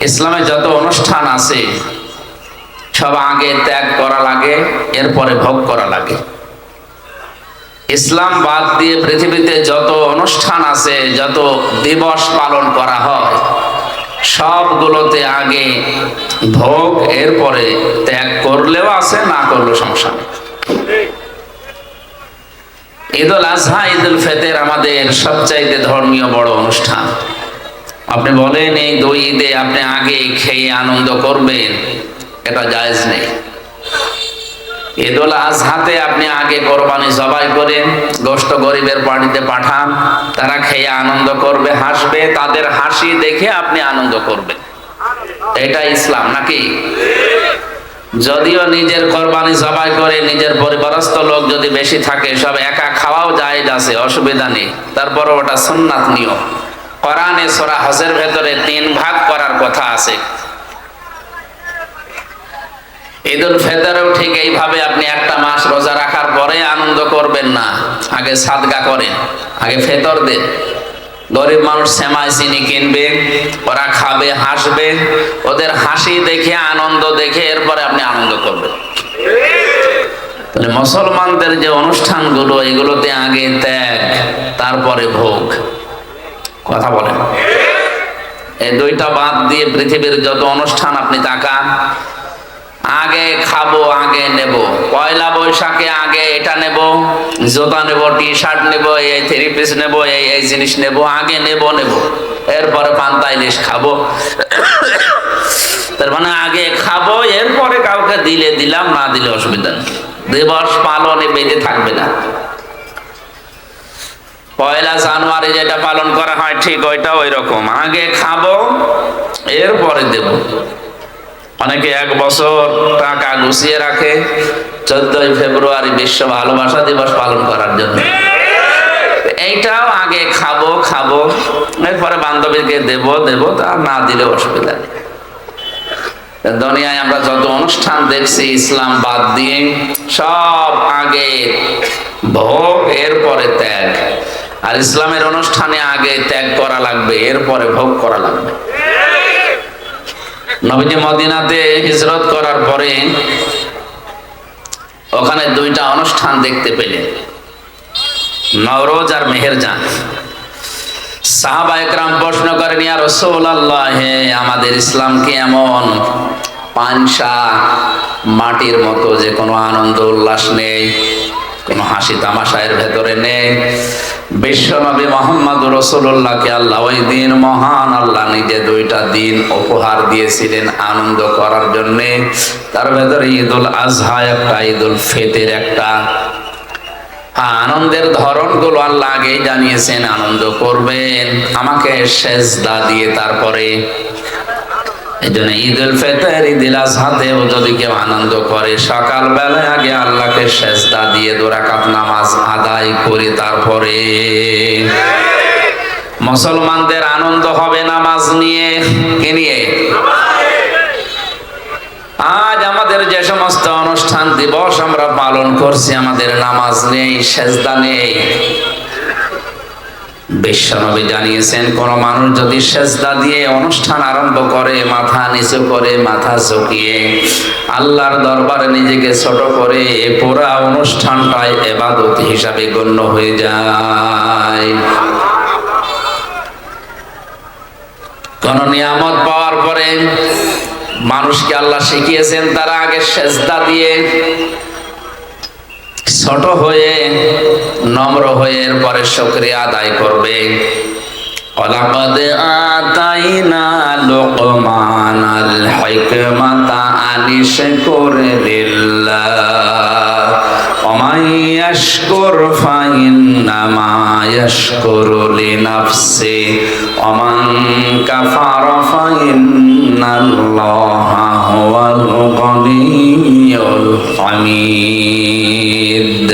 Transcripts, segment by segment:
ইসলামে যত অনুষ্ঠান আছে সব আগে ত্যাগ করা লাগে, এরপরে ভোগ করা লাগে। ইসলাম বাদ দিয়ে পৃথিবীতে যত অনুষ্ঠান আছে, যত দিবস পালন করা হয়, সবগুলোতে আগে ভোগ, এরপরে ত্যাগ করলেও আছে, না করলেও সমস্যা নেই। ঈদুল আজহা, ঈদুল ফিতর আমাদের সবচাইতে ধর্মীয় বড় অনুষ্ঠান। আপনি বলেন এই দুই ঈদে আপনি আগে খেয়ে আনন্দ করবেন, এটা জায়েজ নেই। ঈদুল আজহাতে আপনি আগে কোরবানি জবাই করেন, গোশত গরিবের বাড়িতে পাঠান, তারা খেয়ে আনন্দ করবে, হাসবে, তাদের হাসি দেখে আপনি আনন্দ করবেন। এটা ইসলাম নাকি? যদিও নিজের কোরবানি জবাই করে নিজের পরিবারস্থ লোক যদি বেশি থাকে, সব একা খাওয়াও জায়েজ আছে, অসুবিধা নেই, তারপর ওটা সুন্নাত নিয়ম। কোরআনে সূরা হজের ভেতরে 3 ভাগ করার কথা আছে। ঈদুল ফিতরেও ঠিক এইভাবে আপনি একটা মাস রোজা রাখার পরে আনন্দ করবেন না, আগে সাদকা করেন, আগে ফিতর দেন। গরিব মানুষ সেমাই চিনি কিনবে, ওরা খাবে, হাসবে, ওদের হাসি দেখে আনন্দ দেখে এরপরে আপনি আনন্দ করবেন। তাহলে মুসলমানদের যে অনুষ্ঠানগুলো, এগুলোতে আগে ত্যাগ, তারপরে ভোগ। কথা বলেন। এই দুইটা বাদ দিয়ে পৃথিবীর যত অনুষ্ঠান আপনি তাকান, আগে খাবো, আগে নেব। পয়লা বৈশাখে আগে এটা নেব, জুতা নেব, টি শার্ট নেব, এই 3 পিস নেব, এই জিনিস নেব, আগে নেব। এরপরে পান্তা ইলিশ খাবো। তার মানে আগে খাবো, এরপরে কাউকে দিলে দিলাম, না দিলে অসুবিধা নেই। দিবস পালনে বেঁধে থাকবে না। পয়লা জানুয়ারি যেটা পালন করা হয় ঠিক ওইটা ওই রকম, আগে খাবো, এরপরে দেব। অনেকে 1 বছর টাকা গুছিয়ে রাখে 14ই ফেব্রুয়ারি বিশ্ব ভালোবাসা দিবস পালন করার জন্য। এইটাও আগে খাবো, এরপরে বান্ধবীকে দেব, তা না দিলে অসুবিধা নেই। দুনিয়ায় আমরা যত অনুষ্ঠান দেখছি ইসলাম বাদ দিয়ে, সব আগে ভোগ, এরপরে ত্যাগ। আর ইসলামের অনুষ্ঠানে আগে ত্যাগ করা লাগবে, এরপরে ভোগ করা লাগবে। নবীজি মদিনাতে হিজরত করার পরে ওখানে 2টা অনুষ্ঠান দেখতে পেলেন, নওরোজ আর মেহেরজান। সাহাবায়ে কেরাম প্রশ্ন করেন, ইয়া রাসূলুল্লাহ, আমাদের ইসলামকে এমন পানসা মাটির মতো, যে কোনো আনন্দ উল্লাস নেই, কোনো হাসি তামাশা এর ভেতরে নেই। বিশ্বনবী মুহাম্মদুর রাসূলুল্লাহকে আল্লাহ ওই দিন, মহান আল্লাহ নিজে 2টা দিন উপহার দিয়েছিলেন আনন্দ করার জন্য। তার ভেতরে ঈদুল আজহা একটা, ঈদুল ফিতর একটা। আনন্দের ধরনগুলো আল্লাহ আগেই জানিয়েছেন, আনন্দ করবেন আমাকে সেজদা দিয়ে। তারপরে এই জন্য ঈদুল ফিতর, ঈদুল আজহাতেও যদি কেউ আনন্দ করে, সকাল বেলায় আগে আল্লাহকে সেজদা দিয়ে 2 রাকাত নামাজ আদায় করে তারপরে। মুসলমানদের আনন্দ হবে নামাজ নিয়ে, কি নিয়ে? আজ আমাদের যে সমস্ত অনুষ্ঠান দিবস আমরা পালন করছি, আমাদের নামাজ নেই, সেজদা নেই। বিশ্বনবী জানিয়েছেন, কোন মানুষ যদি সেজদা দিয়ে অনুষ্ঠান আরম্ভ করে, মাথা নিচু করে, মাথা ঝুঁকিয়ে আল্লাহর দরবারে নিজেকে ছোট করে, পুরা অনুষ্ঠানটাই ইবাদত হিসাবে গণ্য হয়ে যায়। কোন নিয়ামত পাওয়ার পরে মানুষকে আল্লাহ শিখিয়েছেন তারা আগে সেজদা দিয়ে ছোট হয়ে, নম্র হয়ে, এরপরে শুকরিয়া আদায় করবে। ওয়ালাকাদ আতাইনা লুকমানাল হিকমাতা আনিশকুর লিল্লাহ ওয়া মান ইয়াশকুর ফাইন্নামা ইয়াশকুরু লিনাফসি ওয়া মান কাফারা ফাইন্নাল্লাহা হুয়াল গনিয়্যুল হামিদ।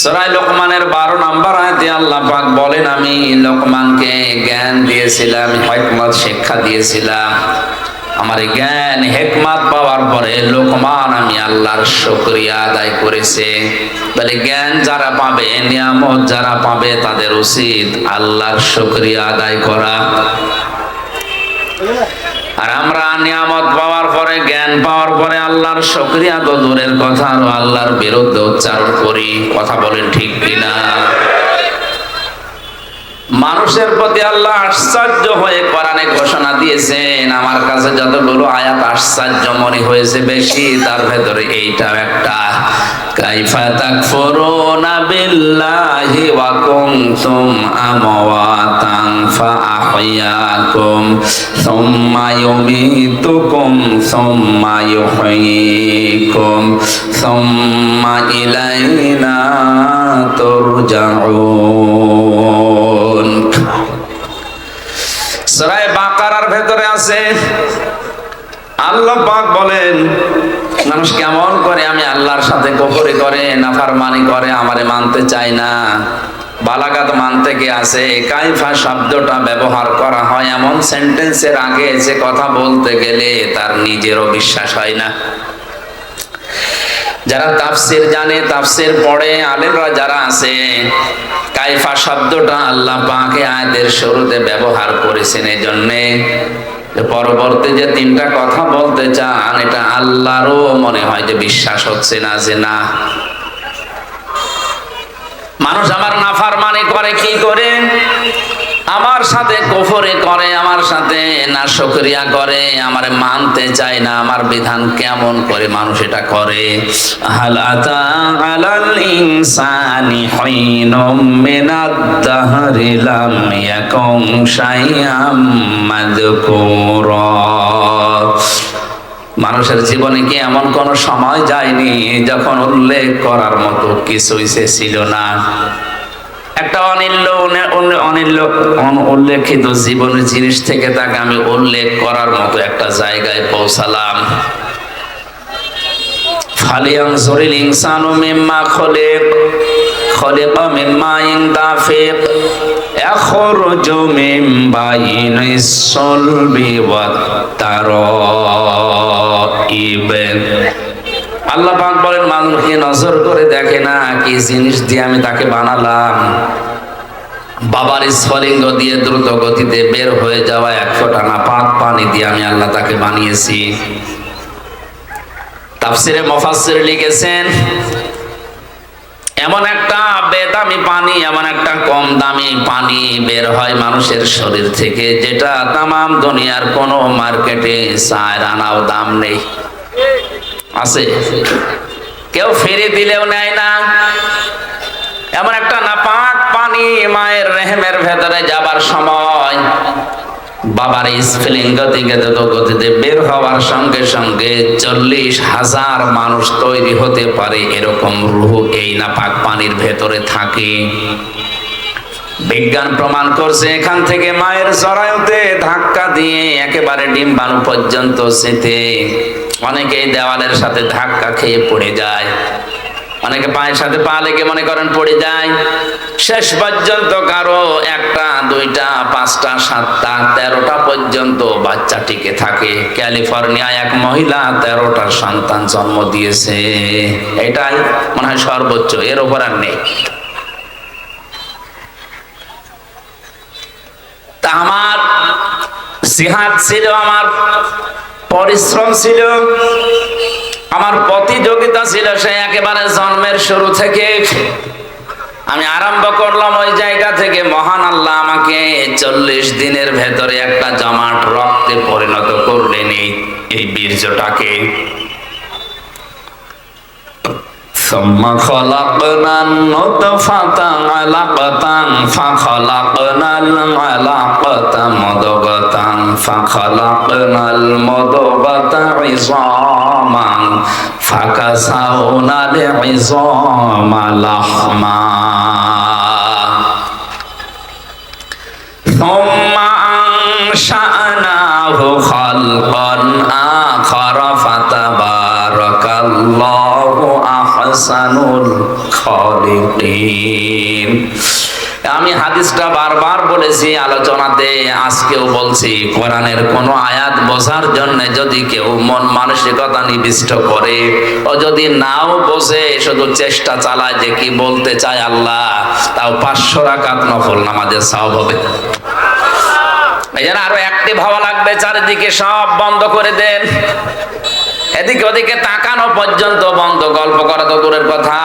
সূরা লোকমানের 12 নম্বর আয়াতে আল্লাহ পাক বলেন, আমি লোকমানকে জ্ঞান দিয়েছিলাম, হিকমত শিক্ষা দিয়েছিলাম। আমার জ্ঞান হিকমত পাওয়ার পরে লোকমান আমি আল্লাহর শুকরিয়া আদায় করেছে। বলে জ্ঞান যারা পাবে, নিয়ামত যারা পাবে, তাদের উচিত আল্লাহর শুকরিয়া আদায় করা। পাওয়ার পরে আল্লাহর শুকরিয়া তো দূরের কথা, আর আল্লাহর বিরুদ্ধে উচ্চারণ করি। কথা বলেন ঠিক কিনা? মানুষের প্রতি আল্লাহ আশ্চর্য হয়ে কোরআনে ঘোষণা দিয়েছেন। আমার কাছে যতগুলো আয়াত আশ্চর্য মনে হয়েছে বেশি, তার ভেতরে এইটাও একটা। কাইফা তাকফুরুনা বিল্লাহি ওয়া কুনতুম আমওয়াতান ফাআহইয়াকুম সুম্মা ইউমীতুকুম সুম্মা ইউহয়ীকুম সুম্মা ইলাইনা তুরজাউন। সূরা বাকারার ভেতরে আছে, আল্লাহ পাক বলেন মানুষ কেমন করে আমি আল্লাহর সাথে কুফরি করে, নাফরমানি করে, আমারে মানতে চায় না। বালাগাত মানতে গিয়ে আছে কাইফা শব্দটা ব্যবহার করা হয় এমন সেন্টেন্সের আগে যে কথা বলতে গেলে তার নিজেরও বিশ্বাস হয় না। যারা তাফসীর জানে, তাফসীর পড়ে, আলেমরা যারা আছে, কাইফা শব্দটা আল্লাহ পাক আয়াতের শুরুতে ব্যবহার করেছেন এই জন্যে পরবর্তী যে তিনটা কথা বলতে চান এটা আল্লাহরও মনে হয় যে বিশ্বাস হচ্ছে না, যে না মানুষ আমার নাফরমানি করে কি করে, আমার সাথে কুফরি করে, আমার সাথে নাশুকরিয়া করে, আমারে মানতে চায় না, আমার বিধান কেমন করে মানুষ এটা করে। হাল আতা আলাল ইনসানি হিনুম মিনাদ দাহরি লাম ইয়াকুন শাইআম মাযকুরা। মানুষের জীবনে কি এমন কোন সময় যায়নি যখন উল্লেখ করার মতো কিছুই সে ছিল না? একটা উল্লেখিত জীবনের জিনিস থেকে তাকে আমি উল্লেখ করার মতো একটা জায়গায় পৌঁছালাম। ফালিয়ানজুরিল ইনসানু মিম্মা খলিকা মিন মাইন দাফিক ইয়াখরুজু মিন বাইনিস সুলবি ওয়াত তারাইব। আল্লাহ পাক বলেন মানুষকে নজর করে দেখে না কি জিনিস দিয়ে আমি তাকে বানালাম। বাবার স্ফলিঙ্গ দিয়ে দ্রুত গতিতে বের হয়ে যাওয়া এক ফোঁটা নাপাক পানি দিয়ে আমি আল্লাহ তাকে বানিয়েছি। তাফসিরে মুফাসসির লিখেছেন এমন একটা বেদামি পানি, এমন একটা কম দামি পানি বের হয় মানুষের শরীর থেকে যেটা তামাম দুনিয়ার কোনো মার্কেটে 4 আনাও দাম নেই। আছে কেউ ফিরে দিলেও নেয় না। এমন একটা নাপাক পানি মায়ের রেহেমের ভেতরে যাবার সময় বাবার স্ফলিঙ্গ থেকে দ্রুত গতিতে বের হওয়ার সঙ্গে সঙ্গে 40,000 মানুষ তৈরি হতে পারে এরকম রূহ এই নাপাক পানির ভেতরে থাকে। বিজ্ঞান প্রমাণ করছে এখান থেকে মায়ের জরায়ুতে ধাক্কা দিয়ে একেবারে ডিম্বাণু পর্যন্ত যেতে অনেকে দেওয়ালের সাথে ধাক্কা খেয়ে পড়ে যায়, অনেকে পায়ের সাথে পা লেগে মনে করেন পড়ে যায়। শেষ পর্যন্ত কারো 1টা 2টা 5টা 7টা 13টা পর্যন্ত বাচ্চা টিকে থাকে। ক্যালিফোর্নিয়ায় এক মহিলা 13টা সন্তান জন্ম দিয়েছে। এটাই মনে হয় সর্বোচ্চ, এর উপর আর নেই। তা আমার জিহাদ ছিল, আমার পরিশ্রম ছিল, আমার প্রতিযোগিতা ছিল সে একেবারে জন্মের শুরু থেকে। আমি আরম্ভ করলাম ওই জায়গা থেকে। মহান আল্লাহ আমাকে 40 দিনের ভেতরে একটা জমাট রক্তে পরিণত করলেন এই বীর্যটাকে। ثم خلقنا النطفة علقة فخلقنا العلقة مضغة فخلقنا المضغة عظاما فكسونا العظام لحما ثم أنشأناه خلقا آخر فتبارك الله আহসানুল খালিকিন। আমি হাদিসটা বারবার বলেছি আলোচনাতে, আজকেও বলছি, কোরআনের কোন আয়াত বোঝার জন্য যদি কেউ মন মানসিকতা নিবিষ্ট করে ও যদি নাও বোঝে, শুধু চেষ্টা চালায় যে কি বলতে চায় আল্লাহ, তাও 500 রাকাত নফল নামাজের সওয়াব হবে। এই জন্য আরো অ্যাক্টিভ হওয়া লাগবে। চারিদিকে সব বন্ধ করে দেন, এদিকে ওদিকে তাকানো পর্যন্ত বন্ধ, গল্প করা তো দূরের কথা।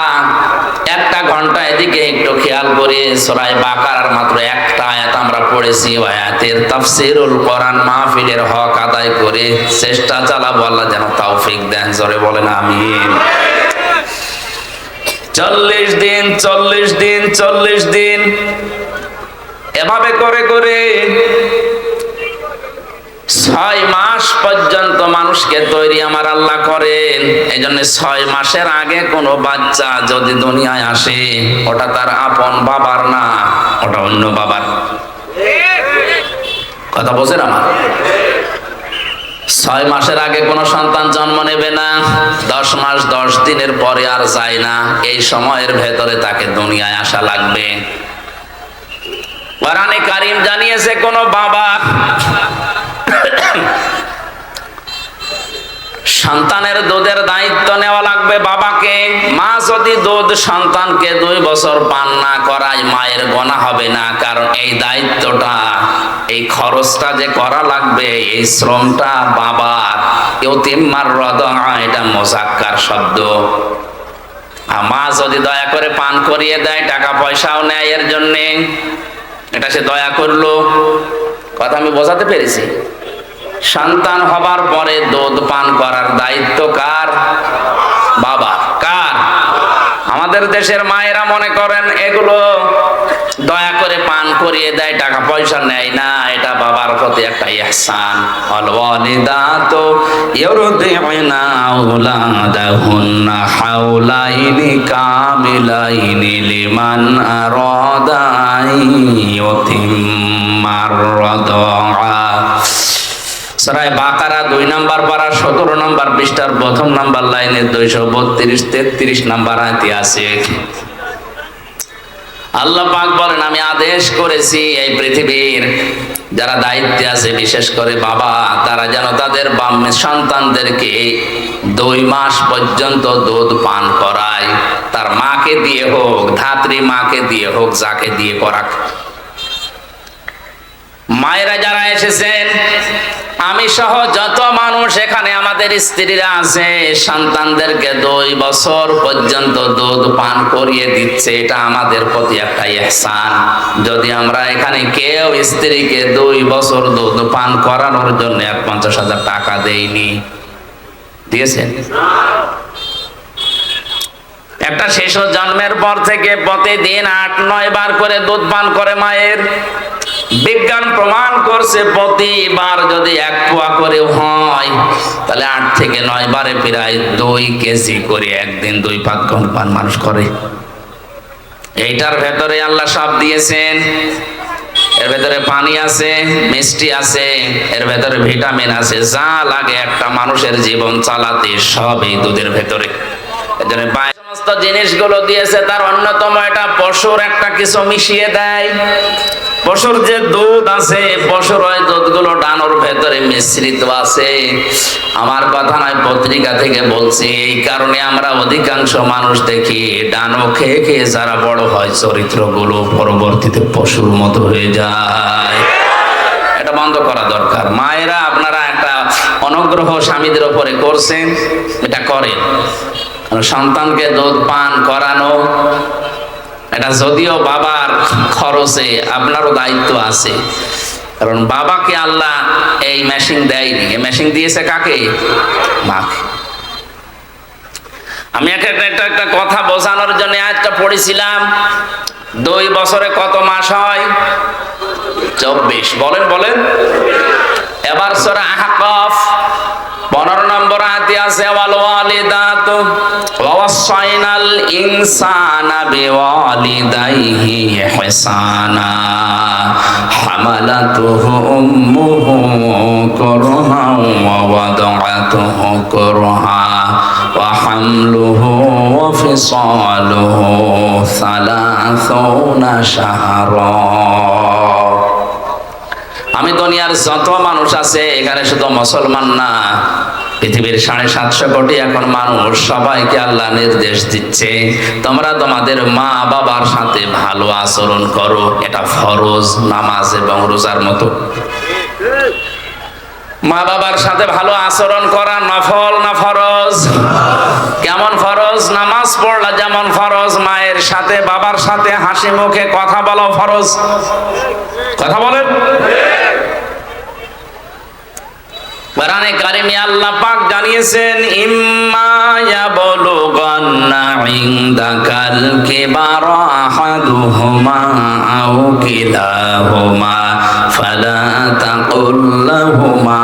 একটা ঘন্টা এদিকে একটু খেয়াল করে সূরা বাকারার মাত্র একটা আয়াত আমরা পড়েছি, আয়াতের তাফসীরুল কোরআন মাহফিলের হক আদায় করে চেষ্টা চালাবো, আল্লাহ যেন তৌফিক দেন। জোরে বলেন আমিন। 40 দিন 40 দিন 40 দিন এভাবে করে করে 6 মাস পর্যন্ত মানুষকে তৈরি আমার আল্লাহ করেন। এই জন্য 6 মাসের আগে কোনো বাচ্চা যদি দুনিয়ায় আসে, ওটা তার আপন বাবার না, ওটা অন্য বাবার। কথা বলছেন আমার? 6 মাসের আগে কোনো সন্তান জন্ম নেবে না, 10 মাস 10 দিনের পরে আর যায় না, এই সময়ের ভেতরে তাকে দুনিয়ায় আসা লাগবে। কোরআনে কারীম জানিয়েছে কোন বাবা সন্তানের দুধের দায়িত্ব নেওয়া লাগবে বাবাকে। মা যদি দুধ সন্তানকে 2 বছর পান না করায় মায়ের গোনা হবে না, কারণ এই দায়িত্বটা, এই খরচটা যে করা লাগবে, এই শ্রমটা বাবার। ইউতিম্মার রাদা, এটা মুযাক্কার শব্দ। মা যদি দয়া করে পান করিয়ে দেয়, টাকা পয়সাও নেয় এর জন্য, এটা সে দয়া করলো। কথা আমি বোঝাতে পেরেছি? সন্তান হবার পরে দুধ পান করার দায়িত্ব কার? বাবা। কার? আমাদের দেশের মায়েরা মনে করেন এগুলো দয়া করে পান করিয়ে দেয়, টাকা পয়সা নেয় না, এটা বাবার প্রতি একটা ইহসান। ওয়াল ওয়ালিদাতু ইউরদিউনা আওলাদাহুন্না হাওলাইনি কামিলাইনি লিমান আরাদা ইউতিম্মার রাদা। সূরা বাকারা 2 নম্বর পারা 17 নম্বর পৃষ্ঠার প্রথম নম্বর লাইনে 232-33 নম্বর আয়াতে আছে। আল্লাহ পাক বলেন, আমি আদেশ করেছি এই পৃথিবীর যারা দায়িত্বে আছে, বিশেষ করে বাবা, তারা যেন তাদের সন্তানদেরকে 2 মাস পর্যন্ত দুধ পান করায়। তার মাকে দিয়ে হোক, ধাত্রী মাকে দিয়ে হোক, যাকে দিয়ে করাক। মায়েরা যারা এসেছেন, আমি সহ যত মানুষ এখানে আমাদের স্ত্রীরা আছে, সন্তানদেরকে 2 বছর পর্যন্ত দুধ পান করিয়ে দিচ্ছে, এটা আমাদের প্রতি একটা ইহসান। যদি আমরা এখানে কেউ স্ত্রীকে 2 বছর দুধ পান করানোর জন্য 50,000 টাকা দেইনি, দিয়েছেন? একটা শিশু জন্মের পর থেকে প্রতিদিন 8-9 বার করে দুধ পান করে মায়ের। বিজ্ঞান প্রমাণ করছে প্রতিবার যদি 1 পোয়া করে হয়, তাহলে 8 থেকে 9 বারে প্রায় 2 কেজি করে একদিন 2 পান মানুষ করে। এইটার ভেতরে আল্লাহ সব দিয়েছেন। এর ভেতরে পানি আছে, মিষ্টি আছে, এর ভেতরে ভিটামিন আছে, যা লাগে একটা মানুষের জীবন চালাতে সব এই দুধের ভেতরে। এজন্য সমস্ত জিনিসগুলো দিয়েছে, তার অন্যতম এটা পশুর একটা কিছু মিশিয়ে দেয়। পশুর যে দুধ আছে, পশুর ওই দুধগুলো ডানোর ভেতরে মিশ্রিত আছে। আমার কথা নয়, পত্রিকা থেকে বলছি। এই কারণে আমরা অধিকাংশ মানুষ দেখি ডানো খেয়ে খেয়ে যারা বড় হয়, চরিত্রগুলো পরবর্তীতে পশুর মতো হয়ে যায়। এটা বন্ধ করা দরকার। মায়েরা, আপনারা একটা অনুগ্রহ স্বামীদের উপরে করছেন, এটা করেন। সন্তানকে দুধ পান করানো, এটা যদিও বাবার খরচে, আপনারও দায়িত্ব আছে। কারণ বাবাকে আল্লাহ এই মেশিন দেয়নি, এই মেশিন দিয়েছে কাকে? মাকে। আমি একটা কথা বোঝানোর জন্য আয়াতটা পড়েছিলাম। 2 বছরে কত মাস হয়? 24। বলেন বলেন। এবার সূরা আহকাফ 15 নম্বর আয়াতে আছে, ওয়াল ওয়ালিদাতু ওয়াসাইনাল ইনসানা বিওয়ালিদাইহি ইহসানা হামালাতুহু উম্মুহু কুরহা ওয়া ওয়াদাআতুহু কুরহা ওয়া হামলুহু ওয়া ফিসালুহু 30 শাহরা। আমি দুনিয়ার যত মানুষ আছে এখানে, শুধু মুসলমান না, পৃথিবীর 750 কোটি এখন মানুষ, সবাইকে আল্লাহ নির্দেশ দিচ্ছে, তোমরা তোমাদের মা বাবার সাথে ভালো আচরণ করো। এটা ফরজ, নামাজ এবং রোজার মতো। মা বাবার সাথে ভালো আচরণ করা নফল না ফরজ? কেমন ফরজ? নামাজ পড়লা যেমন ফরজ, মায়ের সাথে বাবার সাথে হাসি মুখে কথা বলা ফরজ। কথা বলেন। কোরআনে কারিমে আল্লাহ পাক জানিয়েছেন, ইম্মা ইয়াবলুগান্না ইনদাকাল কিবারা আহাদুহুমা আও কিলাহুমা ফালা তাকুল লাহুমা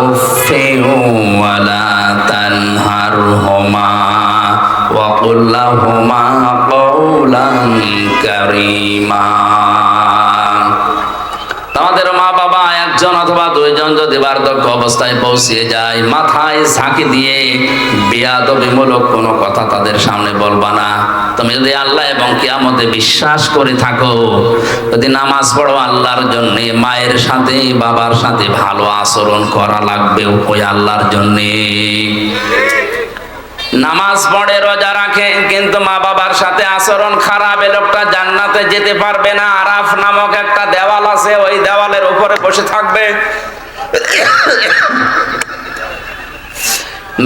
উফফিন ওয়ালা তানহারহুমা ওয়া কুল লাহুমা কাওলান কারীমা। আমাদের মা বাবা একজন অথবা দুইজন যদি বার্ধক্য অবস্থায় পৌঁছে যায়, মাথায় ঝাঁকি দিয়ে বেয়াদবিমূলক কোনো কথা তাদের সামনে বলবা না। তুমি যদি আল্লাহ এবং কিয়ামতে বিশ্বাস করে থাকো, যদি নামাজ পড়ো আল্লাহর জন্য, মায়ের সাথে বাবার সাথে ভালো আচরণ করা লাগবে ওই আল্লাহর জন্য। নামাজ পড়ে রোজা রাখে কিন্তু মা বাবার সাথে আচরণ খারাপ, এ লোকটা জান্নাতে যেতে পারবে না। আরাফ নামক একটা দেওয়াল আছে, ওই দেওয়ালের উপরে বসে থাকবে।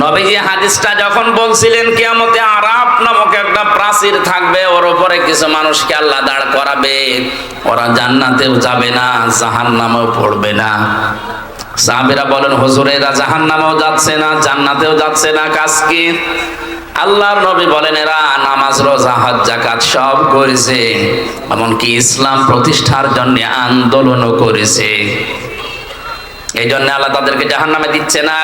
নবীজি হাদিসটা যখন বলছিলেন, কিয়ামতে আরাফ নামক একটা প্রাচীর থাকবে, ওর উপরে কিছু মানুষকে আল্লাহ দাঁড় করাবে। ওরা জান্নাতেও যাবে না, জাহান্নামেও পড়বে না। সাহাবীরা বলেন, হুজুর এরা জাহান্নামেও যাচ্ছে না, জান্নাতেও যাচ্ছে না, কাজ কি? আল্লাহর নবী বলেন, এরা নামাজ রোজা হজ যাকাত সব করেছে, এমনকি ইসলাম প্রতিষ্ঠার জন্য আন্দোলনও করেছে। এই জন্য আল্লাহ তাদেরকে জাহান্নামে দিচ্ছে না,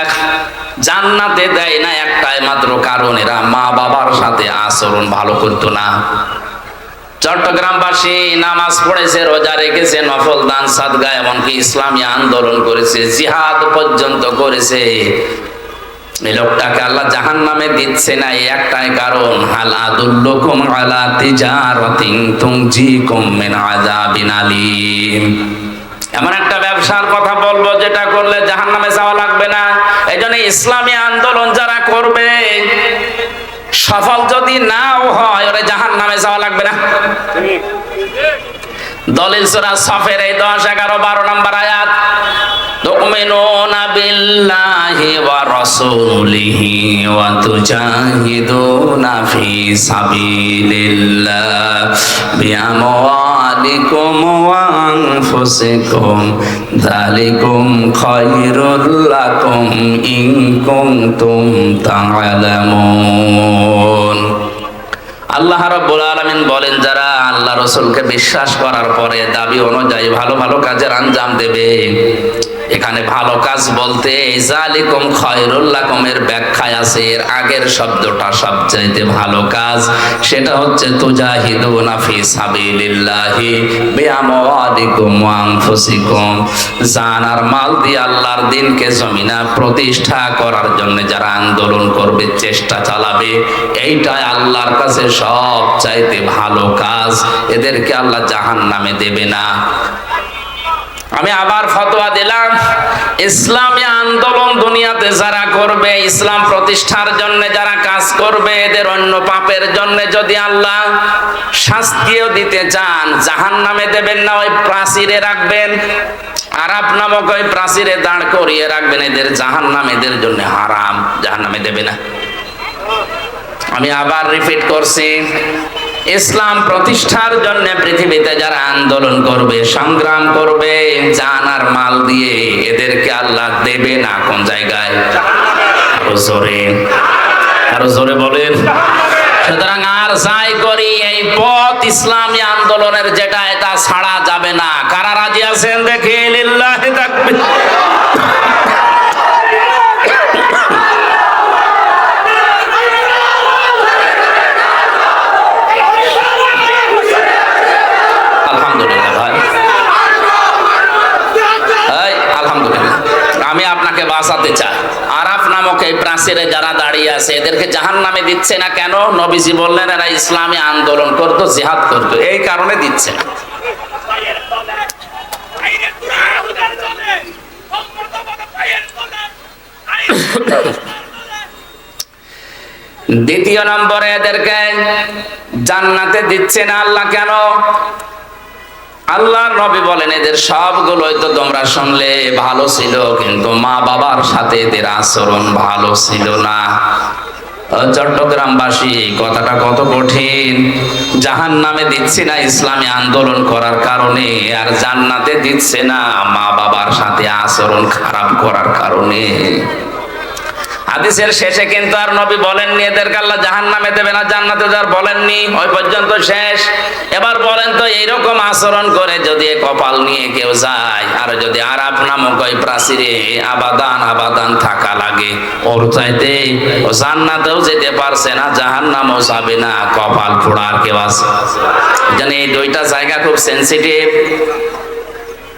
জান্নাতে দেয় না একটাই মাত্র কারণ, এরা মা বাবার সাথে আচরণ ভালো করতো না। চট্টগ্রামবাসী নামাজ পড়েছে, রোজা রেখেছে, নফল দান সাদগা, এমনকি ইসলামী আন্দোলন করেছে, জিহাদ পর্যন্ত করেছে। এই লোকটাকে আল্লাহ জাহান্নামে দিচ্ছে না একটাই কারণ, হাল আদুল্লুকুম আলা তিজারাতিন তুনজিকুম মিন আযাবিন আলীম। এমন একটা ব্যবসার কথা বলবো যেটা করলে জাহান্নামে যাওয়া লাগবে না। এইজন্য ইসলামী আন্দোলন যারা করবে, সফল যদি নাও হয়, ওরা জাহান্নামে যাওয়া লাগবে না। দলিল সূরা সফের এই 10, 11, 12 নম্বর আয়াত, তুমিনুনা বিল্লাহি ওয়া রাসূলিহি ওয়া তুজাহিদুনা ফি সাবিলিল্লাহ বিআমওয়ালিকুম ওয়া আনফুসিকুম যালিকুম খায়রুল লাকুম ইন কুনতুম তা'লামুন। আল্লাহ রাব্বুল আলামিন বলেন, যারা আল্লাহ রাসূলকে বিশ্বাস করার পরে দাবি অনুযায়ী ভালো ভালো কাজের আঞ্জাম দেবে। এখানে ভালো কাজ বলতে জালিকুম খায়রুল লাকুম এর ব্যাখ্যায় আছে, এর আগের শব্দটা সবচাইতে ভালো কাজ, সেটা হচ্ছে তুজাহিদুনা ফি সাবিলিল্লাহি বিআমওয়ালিকুম ওয়া আনফুসিকুম। জান আর মাল দিয়ে আল্লাহর দ্বীনকে জমিনে প্রতিষ্ঠা করার জন্য যারা আন্দোলন করবে, চেষ্টা চালাবে, এইটাই আল্লাহর কাছে সবচাইতে ভালো কাজ। এদেরকে আল্লাহ জাহান্নামে দেবে না। আমি আবার ফতোয়া দিলাম, ইসলামী আন্দোলন দুনিয়াতে যারা করবে, ইসলাম প্রতিষ্ঠার জন্য যারা কাজ করবে, এদের অন্য পাপের জন্য যদি আল্লাহ শাস্তিও দিতে চান, জাহান্নামে দেবেন না, ওই প্রাচীরে রাখবেন, আরাফ নামক ওই প্রাচীরে দাঁড় করিয়ে রাখবেন। এদের জাহান্নাম এদের জন্য হারাম, জাহান্নামে দেবে না। আমি আবার রিপিট করছি, ইসলাম প্রতিষ্ঠার জন্য পৃথিবীতে যারা আন্দোলন করবে, সংগ্রাম করবে, জান আর মাল দিয়ে, এদেরকে আল্লাহ দেবে না। কোন জায়গায়? আরো জোরে বলেন। সুতরাং আর যাই করি, এই পথ ইসলামী আন্দোলনের যেটা, এটা ছাড়া যাবে না। কারা রাজি আছেন দেখি? লিল্লাহি তাকবীর। বাঁচাতে চায়। আরাফ নামক এই প্রাচীরে যারা দাঁড়িয়ে আছে, এদেরকে জাহান্নামে দিচ্ছে না কেন? নবীজি বললেন এরা ইসলামী আন্দোলন করতো, জিহাদ করতো, এই কারণে দিচ্ছে না। দ্বিতীয় নম্বরে এদেরকে জান্নাতে দিচ্ছে না আল্লাহ কেন? আল্লাহর নবী বলেন এদের সবগুলোই তো তোমরা শুনলে ভালো ছিল, কিন্তু মা বাবার সাথে এদের আচরণ ভালো ছিল না। চট্টগ্রামবাসী, কথাটা কত কঠিন। জাহান্নামে দিচ্ছে না ইসলামী আন্দোলন করার কারণে, আর জান্নাতে দিচ্ছে না মা বাবার সাথে আচরণ খারাপ করার কারণে। হাদিসের শেষে কিন্তু আর নবী বলেননি এদেরকে আল্লাহ জাহান্নামে দেবে না, জান্নাতে যাওয়ার বলেননি, ওই পর্যন্ত শেষ। এবার বলেন তো এইরকম আচরণ করে যদি কপাল নিয়ে কেউ যায়, আর যদি আরাফ নামক ওই প্রাচীরে আবাদান আবাদান থাকা লাগে, ওর চাইতে ও জান্নাতেও যেতে পারছে না, জাহান্নামও যাবে না, কপাল পোড়ার কেউ আছে? জানি এই দুইটা জায়গা খুব সেনসিটিভ,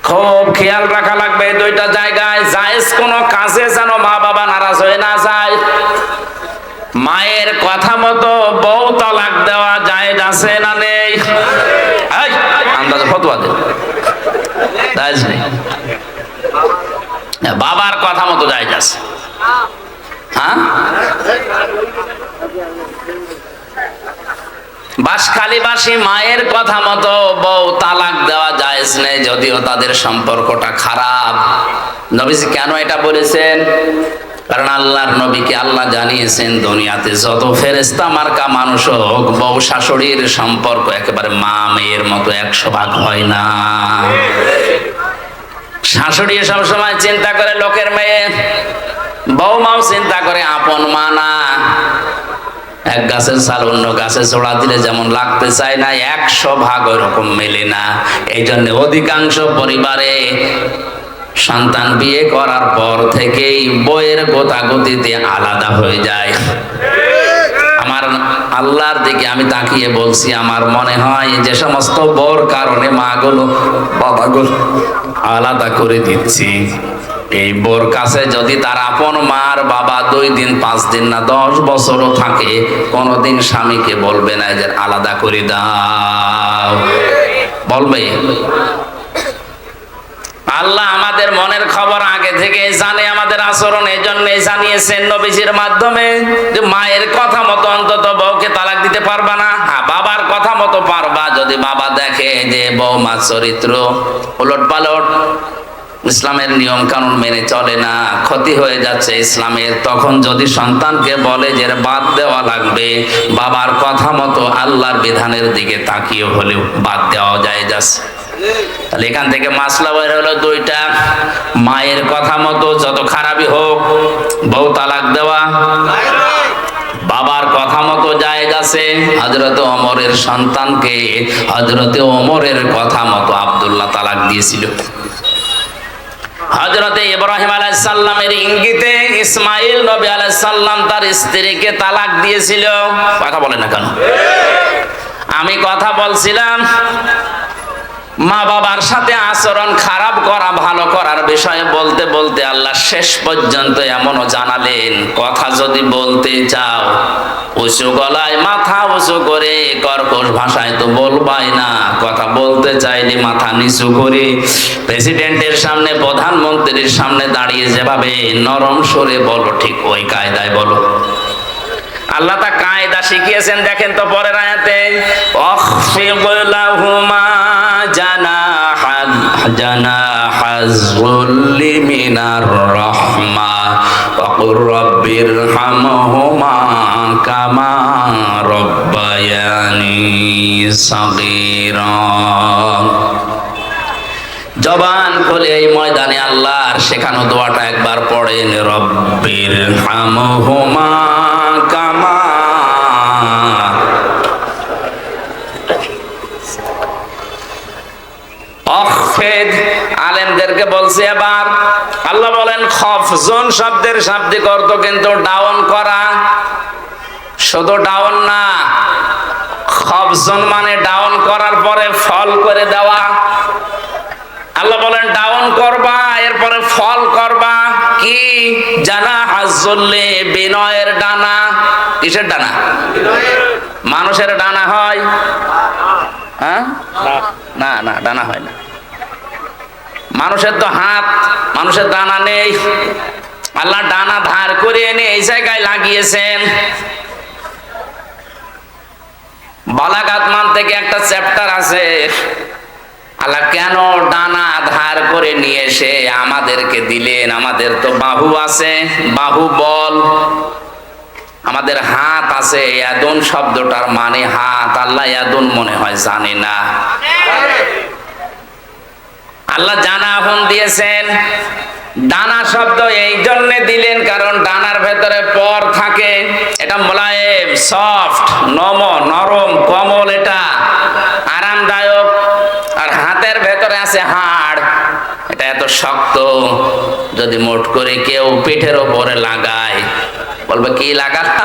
খুব খেয়াল রাখা লাগবে। দুইটা জায়গায় জায়েজ কোন কাজে যেন মা বাবা নারাজ হয়ে না যায়। মায়ের কথা মতো বউ তালাক দেওয়া জায়েজ আছে না নেই? আন্দাজে ফতোয়া দেন, জায়েজ নেই। বাবার কথা মতো জায়েজ আছে। হ্যাঁ, বাসখালীবাসী মায়ের কথা মতো বউ তালাক দেওয়া জায়েজ নেই, যদিও তাদের সম্পর্কটা খারাপ। নবীজি কেন এটা বলেছেন? কারণ আল্লাহর নবীকে আল্লাহ জানিয়েছেন দুনিয়াতে যত ফেরেশতা মার্কা মানুষ হোক, বউ শাশুড়ির সম্পর্ক একেবারে মা মেয়ের মতো 100 ভাগ হয় না। শাশুড়ি সবসময় চিন্তা করে লোকের মেয়ে, বউমাও চিন্তা করে আপন মা না। এক গাছের ছাল অন্য গাছে জোড়া দিলে যেমন লাগতে চায় না, 100 ভাগ ওইরকম মেলে না। এই জন্য অধিকাংশ পরিবারে সন্তান বিয়ে করার পর থেকেই বইয়ের গোতাগতিতে আলাদা হয়ে যায়। আমার আল্লাহর দিকে আমি তাকিয়ে বলছি, আমার মনে হয় যে সমস্ত বউর কারণে মাগুলো বাবাগুলো আলাদা করে দিচ্ছি, এই বোর কাছে যদি তার আপন মার বাবা 2 দিন 5 দিন না 10 বছরও থাকে, কোনদিন স্বামীকে বলবে না যে আলাদা করে দাও, বলবে? আল্লাহ আমাদের মনের খবর আগে থেকে জানে, আমাদের আচরণ এই জন্যই জানিয়েছেন নবীজির মাধ্যমে যে মায়ের কথা মতো অন্তত বউকে তালাক দিতে পারবা না, বাবার কথা মতো পারবা। যদি বাবা দেখে যে বউমার চরিত্র উলট পালট, ইসলামের নিয়ম কানুন মেনে চলে না, ক্ষতি হয়ে যাচ্ছে ইসলামের, তখন যদি সন্তানকে বলে যে বাদ দেওয়া লাগবে, বাবার কথা মতো আল্লাহর বিধানের দিকে তাকিয়ে হলেও বাদ দেওয়া যায় যাচ্ছে। তাহলে এখান থেকে মাসলা বের হলো দুইটা, মায়ের কথা মতো যত খারাপই হোক বউ তালাক দেওয়া, বাবার কথা মতো জায়েজ আছে। হযরত ওমরের সন্তানকে হযরত ওমরের কথা মতো আব্দুল্লাহ তালাক দিয়েছিল। হযরতে ইব্রাহিম আলাইহিস সালামের ইঙ্গিতে ইসমাঈল নবী আলাইহিস সালাম তার স্ত্রীকে তালাক দিয়েছিল। কথা বলেন না কেন? আমি কথা বলছিলাম মা বাবার সাথে আচরণ খারাপ করা ভালো করার বিষয়ে বলতে বলতে আল্লাহ শেষ পর্যন্ত এমনও জানালেন, কথা যদি বলতে চাও উঁচু গলায় মাথা উঁচু করে কর্কশ ভাষায় তো বলবাই না, কথা বলতে চাইলে মাথা নিচু করে প্রেসিডেন্টের সামনে প্রধানমন্ত্রীর সামনে দাঁড়িয়ে যেভাবে নরম সরে বলো, ঠিক ওই কায়দায় বলো। আল্লাহ তা কায়দা শিখিয়েছেন, দেখেন তো পরের আয়াতে, আখফিদ লাহুমা জানাহাজ যুল্লি মিনার রাহমা ওয়া কুর রাব্বিরহামহুমা কামা রাব্বায়ানি সাগীরা। জবান খুলে এই ময়দানে আল্লাহর শেখানো দোয়াটা একবার পড়েন, রাব্বিরহামহুমা কামা। অখফেদ আলেমদেরকে বলছে, এবার আল্লাহ বলেন খফজন শব্দের শাব্দিক অর্থ কিন্তু ডাউন করা, শুধু ডাউন না, খফজন মানে ডাউন করার পরে ফল করে দেওয়া। আল্লাহ বলেন ডাউন করবা, এরপরে ফল করবা। কি? জানাহাজ যুল্লি, বিনয়ের ডানা। কিসের ডানা? মানুষের ডানা হয়? হ্যাঁ, না না, ডানা হয় না। মানুষের তো হাত, মানুষের ডানা নেই। আল্লাহ ডানা ধার করে এনে এই জায়গায় লাগিয়েছেন। বালাগাত মান থেকে একটা চ্যাপ্টার আছে, আল্লাহ কেন ডানা ধার করে নিয়ে এসে আমাদেরকে দিলেন? আমাদের তো বাহু আছে, বাহু বল, আমাদের হাত আছে। ইয়াদুন শব্দটার মানে হাত, আল্লাহ ইয়াদুন মনে হয় জানে না। আল্লাহ জানা হুন দিয়েছেন। ডানা শব্দ এই জন্য দিলেন কারণ ডানার ভেতরে পর থাকে, এটা মোলায়েম, সফট, নরম, কোমল, এটা আরামদায়ক। আর হাতের ভেতরে আছে হাড়, এটা এত শক্ত, যদি মোট করে কেউ পিঠের ওপরে লাগায় বলবে কি লাগালা,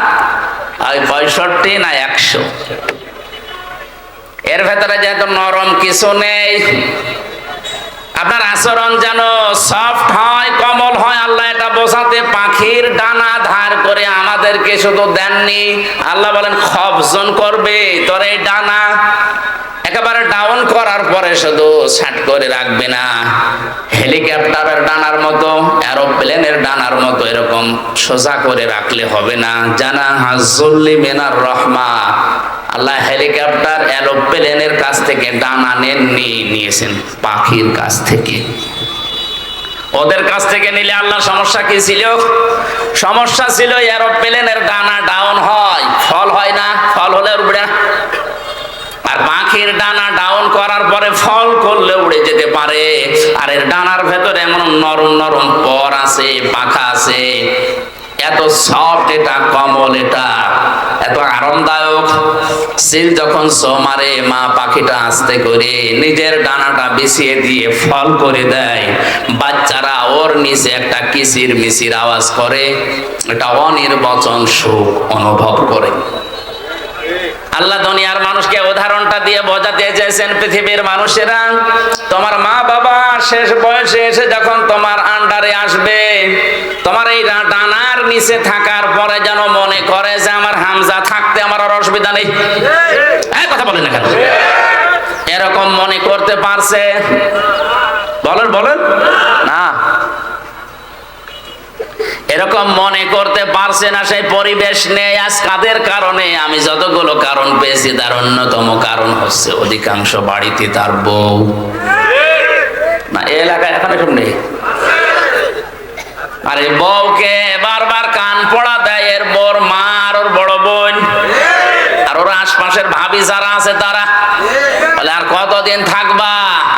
ওই 65 না 100। এর ভেতরে যেহেতু নরম কিছু নেই, আপনার আচরণ যেন সফট হয়, কোমল হয়। আল্লাহ এটা বোঝাতে পাখির ডানা ধার করে আমাদেরকে শুধু দেননি, আল্লাহ বলেন খবজন করবে তোর এই ডানা, একেবারে ডাউন করার পরে শুধু ছাট করে রাখবে না, হেলিকপ্টারের ডানার মতো, এরোপ্লেনের ডানার মতো এরকম সোজা করে রাখলে হবে না। জানা হাজুল্লি মিনার রহমা, আল্লাহ হেলিকপ্টার এরোপ্লেনের কাছ থেকে ডানা নেননি, নিয়েছেন পাখির কাছ থেকে। ওদের কাছ থেকে নিলে আল্লাহ সমস্যা কি ছিল? সমস্যা ছিল এরোপ্লেনের ডানা ডাউন হয়, ফল হয় না, ফল হলে উড়বে। আর পাখির ডানা ডাউন করার পরে ফল করলে উড়ে যেতে পারে। আর এর ডানার ভেতরে এমন নরম নরম পর আছে, পাখা আছে, এত সফট, এটা কোমল, এটা এত আরামদায়ক। সিল যখন সো মারে, মা পাখিটা আস্তে করে নিজের ডানাটা বিছিয়ে দিয়ে ফল করে দেয়, বাচ্চারা ওর নিচে একটা কিচির মিচির আওয়াজ করে, এটা অনির্বচন সুখ অনুভব করে। আল্লাহ দুনিয়ার মানুষকে উদাহরণটা দিয়ে বোঝাতে চেয়েছেন, পৃথিবীর মানুষেরা, তোমার মা বাবা শেষ বয়সে এসে যখন তোমার আন্ডারে আসবে, তোমার এই ডানার নিচে থাকার পরে যেন মনে করে যে আমার হামজা থাকতে আমার আর অসুবিধা নেই। কথা বলেন না কেন? এরকম মনে করতে পারছে? বলেন বলেন না, এরকম মনে করতে পারছে না। সেই পরিবেশ নেই। আজ কাদের কারণে? আমি যতগুলো কারণ পেয়েছি তার অন্যতম কারণ হচ্ছে অধিকাংশ বাড়িতে তার বউ না, এলাকায় এখন এসব নেই। আরে বউকে বারবার কান পড়া দেয় এর বর মা আর ওর বড় বোন, আর ওর আশপাশের ভাবি যারা আছে তারা বলে আর কতদিন থাকবা,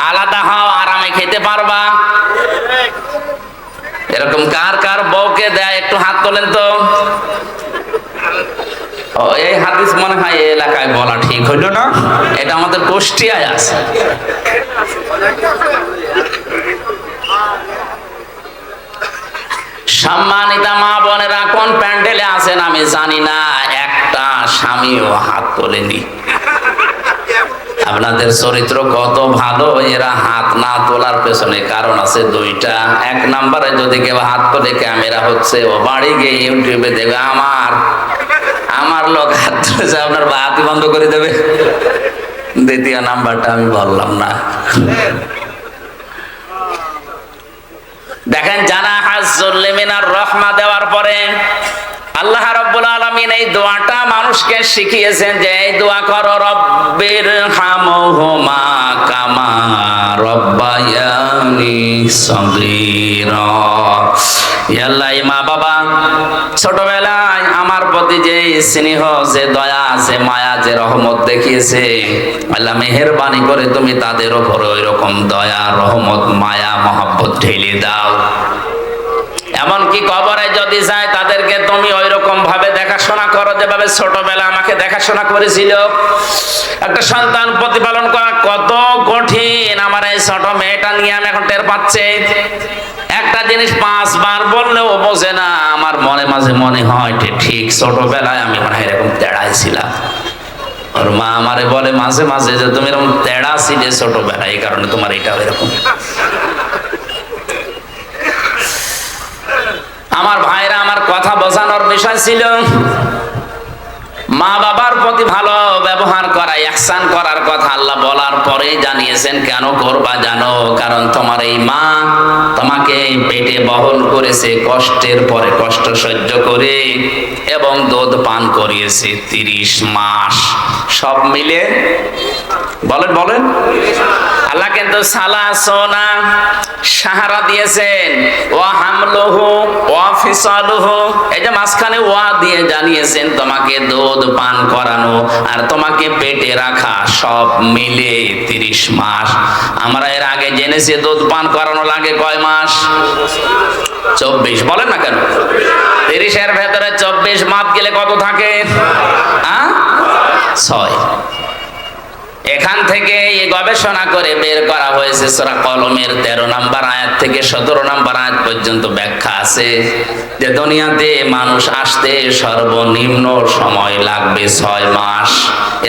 আলাদা হও, আরামে খেতে পারবা। এরকম কার কার বউকে দেয় একটু হাত তোলেন তো। এই হাদিস মনে হয় এই এলাকায় বলা ঠিক হইল না, এটা আমাদের কুষ্টিয়ায় আছে। সম্মানিতা মা বোনেরা, কোন প্যান্ডেলে আছেন আমি জানি না, একটা স্বামীও হাত তোলেনি। আপনাদের চরিত্র কত ভালো, এরা হাত না তোলার পেছনে কারণ আছে দুইটা। এক নম্বরে যদি কেউ হাত তোলে, ক্যামেরা হচ্ছে, ও বাড়ি গিয়ে ইউটিউবে দেবে আমার লোক হাত তুলেছে, আপনার হাতই বন্ধ করে দেবে। দ্বিতীয় নাম্বারটা আমি বললাম না। দেখেন, জানা হাজ্জুল মিনার রহমা দেওয়ার পরে আল্লাহ রাব্বুল আলামিন এই দোয়াটা মানুষকে শিখিয়েছেন যে এই দোয়া করো, রব্বির হামহুমা কামা রব্বায়ানি সগীরা। ইয়া আল্লাহ, মা বাবা ছোটবেলায় আমার প্রতি যে স্নেহ, যে দয়া, যে মায়া, যে রহমত দেখিয়েছে, আল্লাহ মেহেরবানি করে তুমি তাদের উপর ওই রকম দয়া, রহমত, মায়া, মহব্বত ঢেলে দাও। এমনকি কবরে যদি যায় তাদেরকে তুমি ওই রকম ভাবে দেখাশোনা করো যেভাবে ছোটবেলা আমাকে দেখাশোনা করেছিল। একটা সন্তান প্রতিপালন করা কত কঠিন, আমার এই ছোট মেয়েটা নিয়ে আমি এখন টের পাচ্ছি। একটা জিনিস 5 বার বললেও বোঝে না। আমার মনে মাঝে মনে হয় ঠিক ছোটবেলায় আমি মনে হয় এরকম তেড়াই ছিলাম। ওর মা আমারে বলে মাঝে মাঝে যে তুমি এরকম তেড়া ছিলে ছোটবেলায়, এই কারণে তোমার এটাও এরকম। আমার ভাইরা, আমার কথা বোঝানোর বিষয় ছিল মা বাবার প্রতি ভালো সদ্ব্যবহার করা, ইহসান করার কথা আল্লাহ বলার পরে জানিয়েছেন কেন করবা জানো? কারণ তোমার এই মা তোমাকে পেটে বহন করেছে কষ্টের পরে কষ্ট সহ্য করে, এবং দুধ পান করিয়েছে 30 মাস। সব মিলে বলেন বলেন, আল্লাহ কিন্তু সালাসোনা সাহারা দিয়েছেন, ওয়া হামলুহু ওয়া ফিসালুহু, এই যে মাঝখানে ওয়া দিয়ে জানিয়েছেন তোমাকে দুধ পান করানো আর তোমাকে পেটে রাখা, সব মিলে 30 মাস। আমরা এর আগে জেনেছি দুধ পান করানো লাগে কয় মাস? 24। বলেন না কেন? 30 এর ভেতরে 24 মাপ গেলে কত থাকে? 6। এখান থেকে গবেষণা করে বের করা হয়েছে সূরা কলমের 13 নম্বর আয়াত থেকে 17 নম্বর আয়াত পর্যন্ত ব্যাখ্যা আছে যে দুনিয়াতে মানুষ আসতে সর্বনিম্ন সময় লাগবে 6 মাস।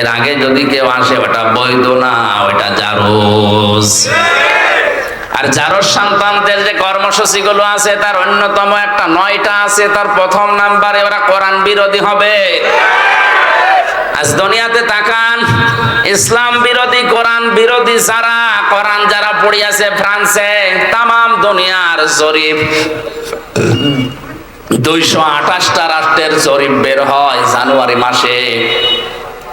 এর আগে যদি কেউ আসে ওটা বৈধ না, ওটা জারজ। আর জারজ সন্তানদের যে কর্মসূচিগুলো আছে তার অন্যতম একটা 9টা আছে। তার প্রথম নাম্বারে ওরা কোরআন বিরোধী হবে। আজ দুনিয়াতে তাকান, ইসলাম বিরোধী, কোরআন বিরোধী যারা, কোরআন যারা পড়িয়াছে ফ্রান্সে, তামাম দুনিয়ার জরিপ 228টা রাষ্ট্রের জরিপ বের হয় জানুয়ারি মাসে।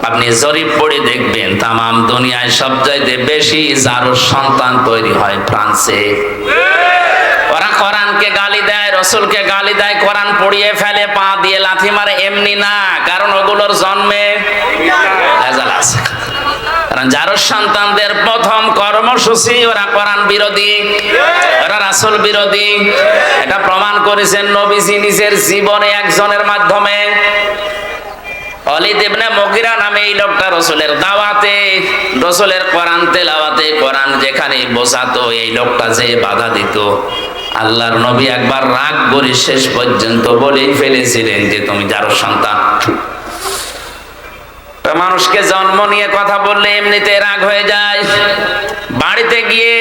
আপনি জরিপ পড়ে দেখবেন তামাম দুনিয়ায় সবচাইতে বেশি জারজ সন্তান তৈরি হয় ফ্রান্সে। ওরা কোরআনকে গালি দেয়, রসুলকে গালি দেয়, কোরআন পড়িয়ে ফেলে, পা দিয়ে লাথি মারে, এমনি না, কারণ ওগুলোর জন্মে ভেজাল আছে। কারণ জারজ সন্তানদের প্রথম কর্মসূচি ওরা কোরআন বিরোধী, ওরা রাসূল বিরোধী। এটা প্রমাণ করেছেন নবীজি নিজের জীবনে একজনের মাধ্যমে। ওয়ালিদ ইবনে মুগিরা নামে এই লোকটা রসুলের দাওয়াতে, রসুলের কোরআন তেলাওয়াতে, কোরআন যেখানে বোঝাতো এই লোকটা যে বাধা দিত, আল্লাহর নবী একবার রাগ করে শেষ পর্যন্ত বলেই ফেলেছিলেন যে তুমি জারজ সন্তান। মানুষকে জন্ম নিয়ে কথা বললে এমনিতে রাগ হয়ে যায়। বাড়িতে গিয়ে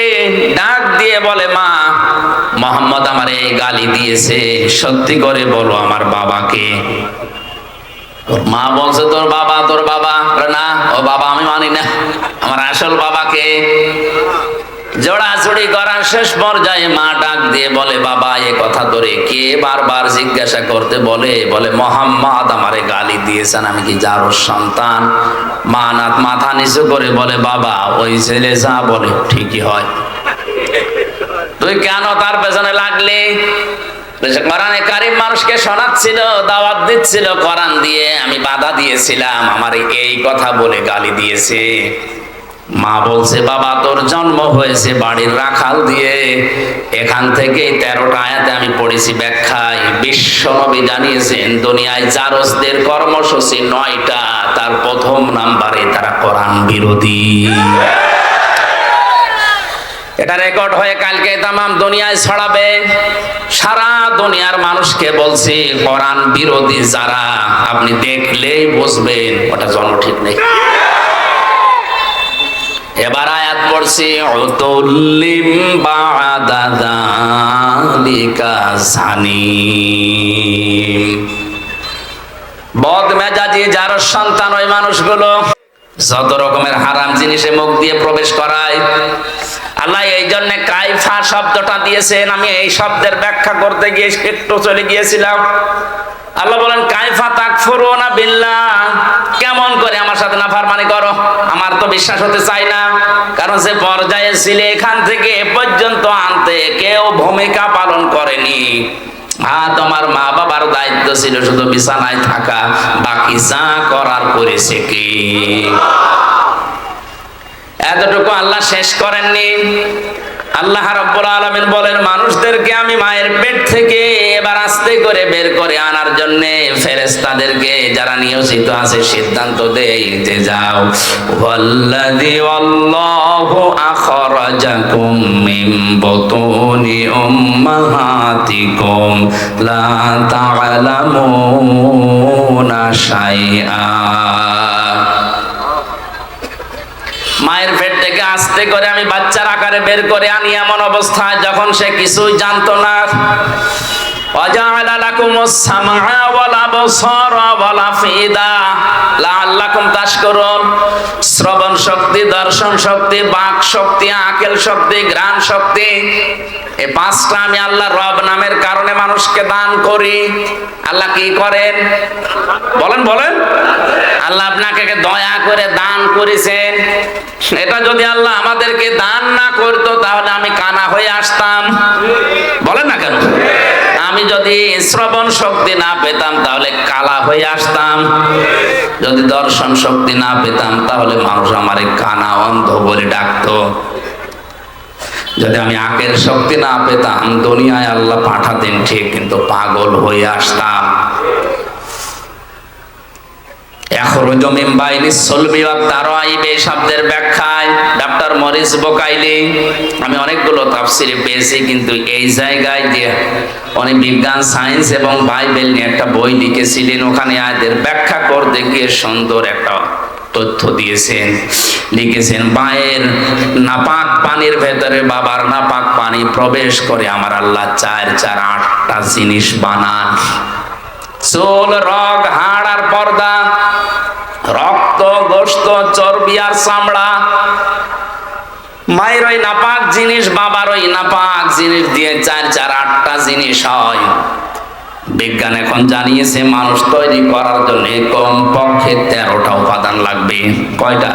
ডাক দিয়ে বলে, মা মোহাম্মদ আমার এই গালি দিয়েছে, সত্যি করে বলো আমার বাবাকে। মা বলছে তোর বাবা, তোর বাবা না, ও বাবা আমি মানি না, আমার আসল বাবাকে। জোড়াজুড়ি করার শেষ পর্যায়ে মা ডাক দিয়ে বলে, বাবা এ কথা তোরে কে বারবার জিজ্ঞাসা করতে বলে? বলে মোহাম্মদ আমারে গালি দিয়েছেন, আমি কি জারজ সন্তান? মা মাথা নিচু করে বলে, বাবা ওই ছেলে যা বলে ঠিকই হয়, তুই কেন তার পেছনে লাগলি? কোরআনে কারীম মানুষকে শোনাচ্ছিল, দাওয়াত দিচ্ছিল কোরআন দিয়ে, আমি বাধা দিয়েছিলাম, আমার এই কথা বলে গালি দিয়েছে। মা বলছে, বাবা তোর জন্ম হয়েছে বাড়ির রাখাল দিয়ে। এখান থেকে 13টা আয়াতে আমি পড়েছি ব্যাখ্যায়, বিশ্বনবী জানিয়েছেন দুনিয়ায় জারজদের কর্মসূচি 9টা, তার প্রথম নাম্বারে তারা কোরআন বিরোধী। এটা রেকর্ড হয়ে কালকে তামাম দুনিয়ায় ছড়াবে। সারা দুনিয়ার মানুষকে বলছি কোরআন বিরোধী যারা, আপনি দেখলেই বুঝবেন ওটা জন্ম ঠিক নেই। এবার আয়াত পড়ছি, উতুল্লিম বা'দা যালিকা জানিম। বদমেজাজি জারজ সন্তান ওই মানুষগুলো যত রকমের হারাম জিনিসে মুখ দিয়ে প্রবেশ করায়। আল্লাহ এই জন্য কাইফা শব্দটা দিয়েছেন। আমি এই শব্দের ব্যাখ্যা করতে গিয়ে একটু চলে গিয়েছিলাম। আল্লাহ বলেন, কাইফা তাকফুরুনা বিল্লাহ, কেমন করে আমার সাথে নাফরমানি করো? আমার তো বিশ্বাস হতে চাই না, কারণ যে পর্যায়ে ছিলে এখান থেকে এ পর্যন্ত আনতে কেউ ভূমিকা পালন করেনি। তোমার মা বাবার দায়িত্ব ছিল শুধু বিছানায় থাকা, বাকি যা করার করেছে কি? এতটুকু আল্লাহ শেষ করেননি। আল্লাহ রাব্বুল আলামিন বলেন, মানুষদেরকে আমি মায়ের পেট থেকে এবার আস্তে করে বের করে আনার জন্য ফেরেশতাদেরকে যারা নিয়োজিত আছে সিদ্ধান্ত দেই যে যাও, ওয়াল্লাযী আল্লাহু আখরাজাকুম মিন বুতুনি উম্মাহাতিকুম লা তা'লামুনা শাইআ। মায়ের পেট থেকে আস্তে করে আমি বাচ্চার আকারে বের করে আনি এমন অবস্থায় যখন সে কিছুই জানতো না। ওয়াজআলা লাকুমুস সামআ ওয়াল আবসারা ওয়াল আফিদা লাআল্লাকুম তাশকুরুন। শ্রবণ শক্তি, দর্শন শক্তি, বাক শক্তি, আকল শক্তি, ঘ্রাণ শক্তি, এই পাঁচটা আমি আল্লাহ রব নামের কারণে মানুষকে দান করি। আল্লাহ কি করেন বলেন বলেন? আল্লাহ আপনাকে দয়া করে দান করেছেন। এটা যদি আল্লাহ আমাদেরকে দান না করতো তাহলে আমি কানা হয়ে আসতাম। বলেন না কেন? আমি যদি শ্রবণ শক্তি না পেতাম তাহলে কালা হয়ে আসতাম। যদি দর্শন শক্তি না পেতাম তাহলে মানুষ আমারে কানা, অন্ধ বলে ডাকতো। যদি আমি আকের শক্তি না পেতাম দুনিয়ায় আল্লাহ পাঠাতেন ঠিক, কিন্তু পাগল হয়ে আসতাম। ইখরুজু মিন বাইনিস সুলবি ওয়াত তারাইব শব্দের ব্যাখ্যায় ডক্টর মরিস বোকাইলি, আমি অনেকগুলো তাফসিরে পেয়েছি, কিন্তু এই জায়গায় যে উনি বিজ্ঞান, সায়েন্স এবং বাইবেল নিয়ে একটা বই লিখেছিলেন, ওখানে আয়াতের ব্যাখ্যা করতে গিয়ে সুন্দর একটা তথ্য দিয়েছেন। লিখেছেন, মায়ের নাপাক পানির ভেতরে বাবার নাপাক পানি প্রবেশ করে আমার আল্লাহ 8টা জিনিস বানান। চুল, রগ, হাড় আর পর্দা, রক্ত, গোশত, চর্বি আর চামড়া। মায়ের ওই নাপাক জিনিস, বাবার ওই নাপাক জিনিস দিয়ে 8টা জিনিস হয়। বিজ্ঞান এখন জানিয়েছে মানুষ তৈরি করার জন্য কমপক্ষে 13টা উপাদান লাগবে। কয়টা?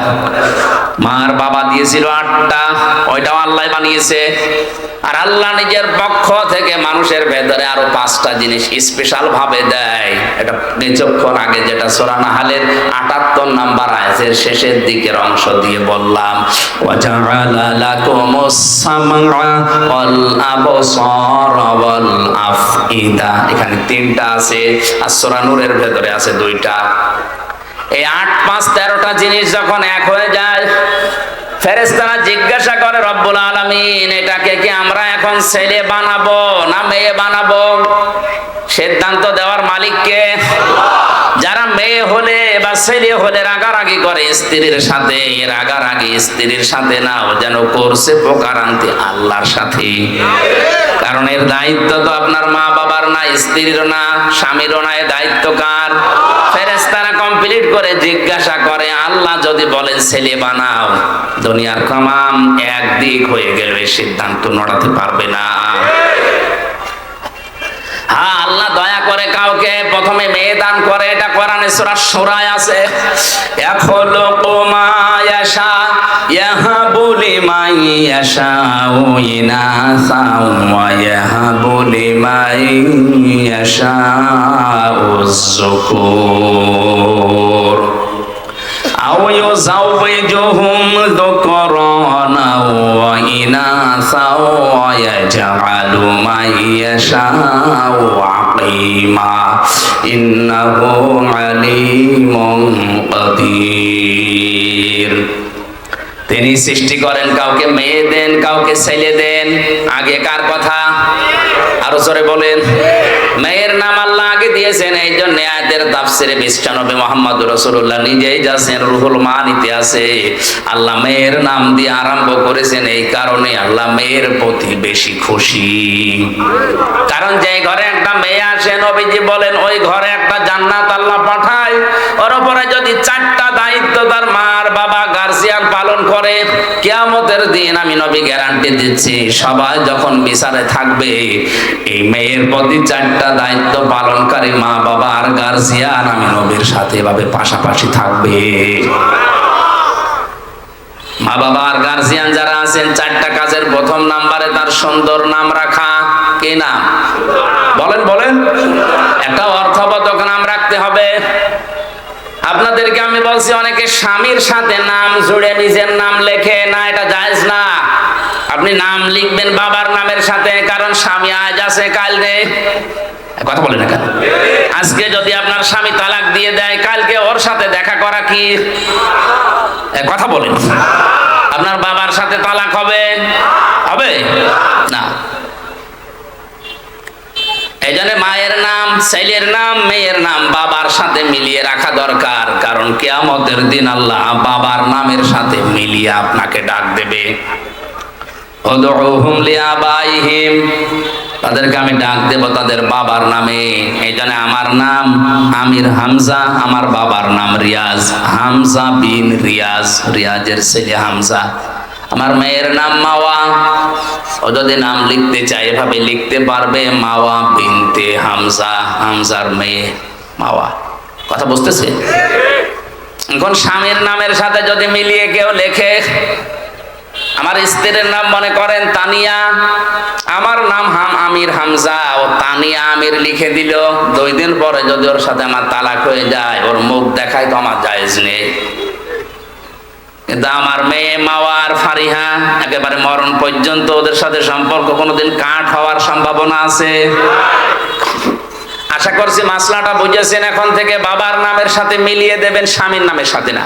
মার বাবা দিয়েছিল 8টা, ওইটাও আল্লাহ বানিয়েছে। আর আল্লাহ নিজের পক্ষ থেকে মানুষের ভেতরে আরো 5টা জিনিস স্পেশাল ভাবে দেয়। এটা কিছুক্ষণ আগে যেটা সূরা নাহলের 78 নাম্বার আয়াতের শেষের দিকের অংশ দিয়ে বললাম, ওয়াজআলা লাকুমুস সামআ ওয়াল আবসারা ওয়াল আফইদা। এখানে 3টা আছে, আর সূরা নূরের ভেতরে আছে 2টা। এই 8, 5, 13টা জিনিস যখন এক হয়ে যায়, ফেরেশতারা জিজ্ঞাসা করে রব্বুল আলামিন, এটাকে কি আমরা এখন ছেলে বানাবো না মেয়ে বানাবো? সিদ্ধান্ত দেওয়ার মালিক কে? যারা মেয়ে হলে বা ছেলে হলে রাগারাগি করে স্ত্রীর সাথে, রাগারাগি স্ত্রীর সাথে না, ও যেন করছে প্রকারান্তি আল্লাহর সাথে। কারণ এর দায়িত্ব তো আপনার মা বাবার না, স্ত্রীর না, স্বামীরও না, এর দায়িত্ব কার? ফেরেশতারা কমপ্লিট করে জিজ্ঞাসা করে, আল্লাহ যদি বলেন ছেলে বানাও, দুনিয়ার তামাম একদিক হয়ে গেল, এই সিদ্ধান্ত নড়াতে পারবে না। হ্যাঁ, আল্লাহ দয়া করে কাউকে প্রথমে মেয়ে দান করে, এটা কোরআনে সূরা শূরায় আছে। ইয়াখলুকু মা ইয়াশা ইয়াহাবু লিমান ইয়াশাউ ইনাসা ওয়া ইয়াহাবু লিমান ইয়াশাউ যুকুর আও ইউযাওযিজুহুম যুকরানা ওয়া ইনাসা ওয়া ইয়াজআলু মান ইয়াশাউ আকিমা ইন্নাহু আলীমুন কাদির। তিনি সৃষ্টি করেন, কাউকে মেয়ে দেন, কাউকে ছেলে দেন। আগে কার কথা? আরো জোরে বলেন। মেয়ের নাম আল্লাহ আগে দিয়েছেন। এই জন্য আয়াতের তাফসিরে বিশ্বনবী মুহাম্মদুর রাসূলুল্লাহ নিজেই যাচ্ছেন, রুহুল মানিতে আছে, আল্লাহ মেয়ের নাম দিয়ে আরম্ভ করেছেন। এই কারণে আল্লাহ মেয়ের প্রতি বেশি খুশি। কারণ যে ঘরে একটা মেয়ে আসে, নবীজি বলেন ওই ঘরে একটা জান্নাত আল্লাহ পাঠায়। ওর উপরে যদি 4টা দায়িত্ব তার মার বাবা গার্জিয়ান পালন করে, কিয়ামতের দিন আমি নবী গ্যারান্টি দিচ্ছি, সবাই যখন বিচারে থাকবে, এই মেয়ের প্রতি 4টা দায়িত্ব পালনকারী মা বাবা আর গার্জিয়ান আমি নবীর সাথে এভাবে পাশাপাশি থাকবে। মা বাবা আর গার্জিয়ান যারা আছেন, 4টা কাজের প্রথম নাম্বারে তার সুন্দর নাম রাখা। কি নাম? বলেন বলেন। একটা অর্থবোধক নাম রাখতে হবে। আপনাদেরকে আমি বলছি, অনেকে স্বামীর সাথে নাম জুড়ে নিজের নাম লেখে না, এটা জায়েজ না। আপনি নাম লিখবেন বাবার নামের সাথে, কারণ স্বামী আজ আছে কাল নেই। কথা বলে না কেন? আজকে যদি আপনার স্বামী তালাক দিয়ে দেয়, কালকে ওর সাথে দেখা করা কি? কথা বলেন। আপনার বাবার সাথে তালাক হবে? হবে না। এই জন্য মায়ের নাম, ছেলের নাম, মেয়ের নাম বাবার সাথে মিলিয়ে রাখা দরকার। কারণ কিয়ামতের দিন আল্লাহ বাবার নামের সাথে মিলিয়ে আপনাকে ডাক দেবে। উদউহুম লিআবাইহিম তাদেরকে আমি ডাক দেব তাদের বাবার নামে। এই জন্য আমার নাম আমির হামজা, আমার বাবার নাম রিয়াজ, হামজা বিন রিয়াজ, রিয়াজের ছেলে হামজা। আমার মেয়ের নাম মাওয়া, ও যদি নাম লিখতে চায় এভাবে লিখতে পারবে, মাওয়া বিনতে হামজা, হামজার মেয়ে মাওয়া। কথা বুঝতেছে? এখন স্বামীর নামের সাথে যদি মিলিয়ে কেউ লেখে, আমার স্ত্রীর নাম মনে করেন তানিয়া, আমার নাম আমির হামজা, ও তানিয়া আমির লিখে দিল, 2 দিন পরে যদি ওর সাথে আমার তালাক হয়ে যায়, ওর মুখ দেখায় তো আমার জায়েজ নেই। কিন্তু আমার মেয়ে মাওয়ার ফারিহা একেবারে মরণ পর্যন্ত ওদের সাথে সম্পর্ক কোনোদিন কাট হওয়ার সম্ভাবনা আছে? আশা করছি মাসলাটা বুঝেছেন। এখন থেকে বাবার নামের সাথে মিলিয়ে দেবেন, স্বামীর নামের সাথে না।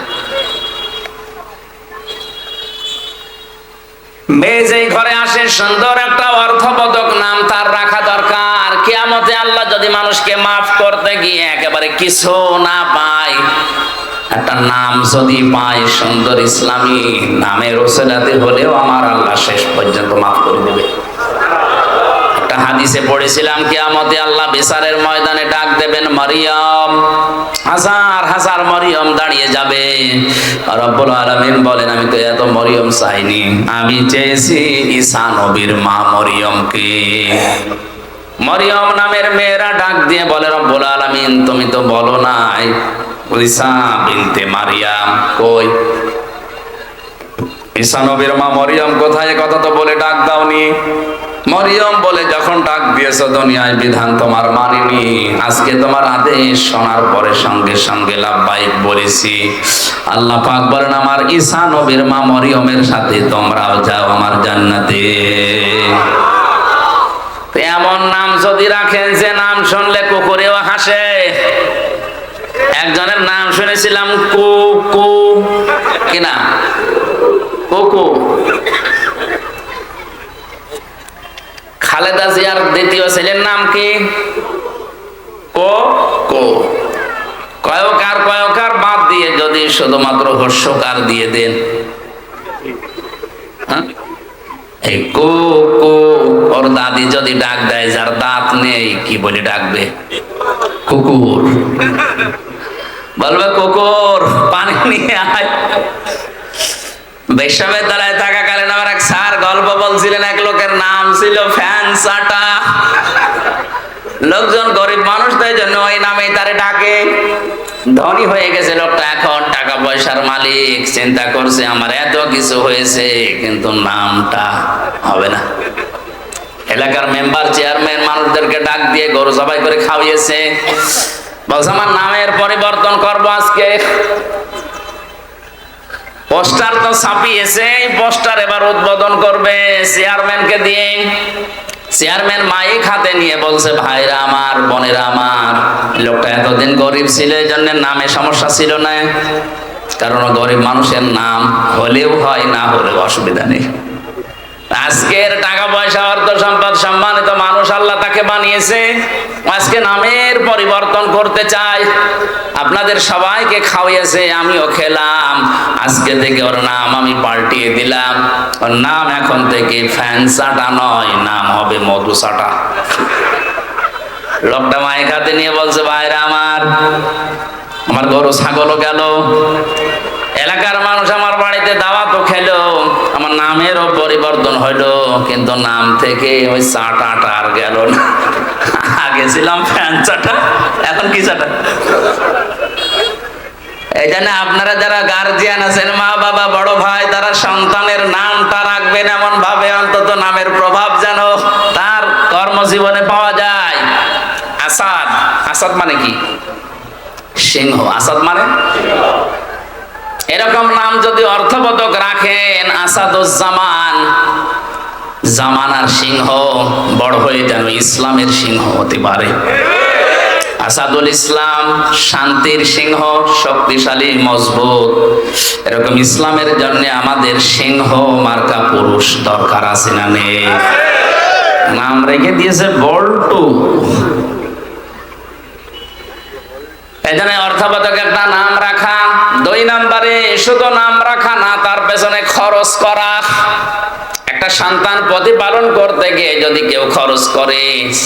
মেয়ে যেই ঘরে আসে সুন্দর একটা অর্থবোধক নাম তার রাখা দরকার। কিয়ামতে আল্লাহ যদি মানুষকে মাফ করতে গিয়ে একেবারে কিছু না পায়, একটা নাম যদি পায় সুন্দর ইসলামী নামের ওসিলাতে হলেও আমার আল্লাহ শেষ পর্যন্ত মাফ করে দেবে। একটা হাদিসে পড়েছিলাম কিয়ামতে আল্লাহ বিচারের ময়দানে ডাক দেবেন মরিয়ম, হাজার হাজার মরিয়ম দাঁড়িয়ে যাবে। রব্বুল আলামিন বলেন আমি তো এত মরিয়ম চাইনি, আমি চেয়েছি ঈসা নবীর মা মরিয়মকে। মরিয়ম নামের মেয়েরা ডাক দিয়ে বলে রব্বুল আলামিন তুমি তো বলো নাই ঈসা বিনতে মারিয়াম কই, ঈসা নবীর মা মরিয়ম কোথায়, কথা তো বলে ডাক দাওনি। মরিয়ম বলে যখন ডাক দিয়েছো দুনিয়ায় বিধান তোমার মানিনি, আজকে তোমার আদেশ শোনার পরে সঙ্গে সঙ্গে লাব্বাইক বলেছি। আল্লাহ পাক বলেন আমার ঈসা নবীর মা মরিয়মের সাথে তোমরাও যাও আমার জান্নাতে। এমন নাম যদি রাখেন যে নাম শুনলে কুকুরেও হাসে। একজনের নাম শুনেছিলাম কুকু, কিনা কুকু। খালেদা জিয়ার দ্বিতীয় ছেলের নাম কি? কো। কয়কার বাদ দিয়ে যদি শুধুমাত্র হর্ষকার দিয়ে দেন, এই কো, ওর দাদি যদি ডাক দেয় যার দাঁত নেই কি বলে ডাকবে? কুকুর। বলবে কুকুর পানি নিয়ে আয়। বিশ্ববিদ্যালয়ে থাকাকালীন আমার এক স্যার গল্প বলছিলেন, এক লোকের নাম ছিল ফ্যান চাটা। লোকজন গরিব মানুষ তো এই জন্য ওই নামে তারে ডাকে। ধনী হয়ে গেছে লোকটা, এখন টাকা পয়সার মালিক, চিন্তা করছে আমার এত কিছু হয়েছে কিন্তু নামটা হবে না। এলাকার মেম্বার চেয়ারম্যান মানুষদেরকে ডাক দিয়ে গরু জবাই করে খাওয়িয়েছে, বলছে আমার নামের পরিবর্তন করবো আজকে। পোস্টার তো ছাপিয়েছে, পোস্টার এবার উদ্বোধন করবে চেয়ারম্যানকে দিয়ে। চেয়ারম্যান মাইক হাতে নিয়ে বলছে ভাইরা আমার, বোনেরা আমার, লোকটা এতদিন গরিব ছিল এই জন্য নামে সমস্যা ছিল না, কারণ গরিব মানুষের নাম হলেও হয় না হলেও অসুবিধা নেই। আজকের টাকা পয়সা অর্থ সম্পদ সম্মানিত মানুষ আল্লাহ তাকে বানিয়েছে, আজকে নামের পরিবর্তন করতে চায়। আপনাদের সবাইকে খাওয়াইয়েছে, আমিও খেলাম, আজকে থেকে ওর নাম আমি পাল্টিয়ে দিলাম। ওর নাম এখন থেকে ফ্যান চাটা নয়, নাম হবে মধু চাটা। লোকটা মাইক হাতে নিয়ে বলছে ভাইরা আমার গরু ছাগলও গেল, এলাকার মানুষ আমার বাড়িতে দাওয়াতও খেলো, আমার নামেরও পরিবর্তন হইলো, কিন্তু নাম থেকে ওই চাটাটা আর গেল না। আগে ছিলাম ফ্যান চাটা, এখন কি চাটা? এই জন্য আপনারা যারা গার্জিয়ান আছেন, মা বাবা বড় ভাই, তারা সন্তানের নামটা রাখবেন এমন ভাবে অন্তত নামের প্রভাব যেন তার কর্মজীবনে পাওয়া যায়। আসাদ, আসাদ মানে কি? সিংহ। আসাদ মানে এরকম নাম যদি অর্থবোধক রাখেন, আসাদুজ্জামান, জামানার সিংহ বড় হয়ে যেন ইসলামের সিংহ হতে পারে। আসাদুল ইসলাম শান্তির সিংহ, শক্তিশালী মজবুত। এরকম ইসলামের জন্য আমাদের সিংহ মার্কা পুরুষ দরকার আছে না নেই? নাম রেখে দিয়েছে বল্টু। এখানে অর্থবোধক একটা নাম রাখা। 2 নম্বরে শুধু নাম রাখা না, তার পেছনে খরচ করা। একটা সন্তান প্রতিপালন করতে গিয়ে যদি কেউ খরচ করে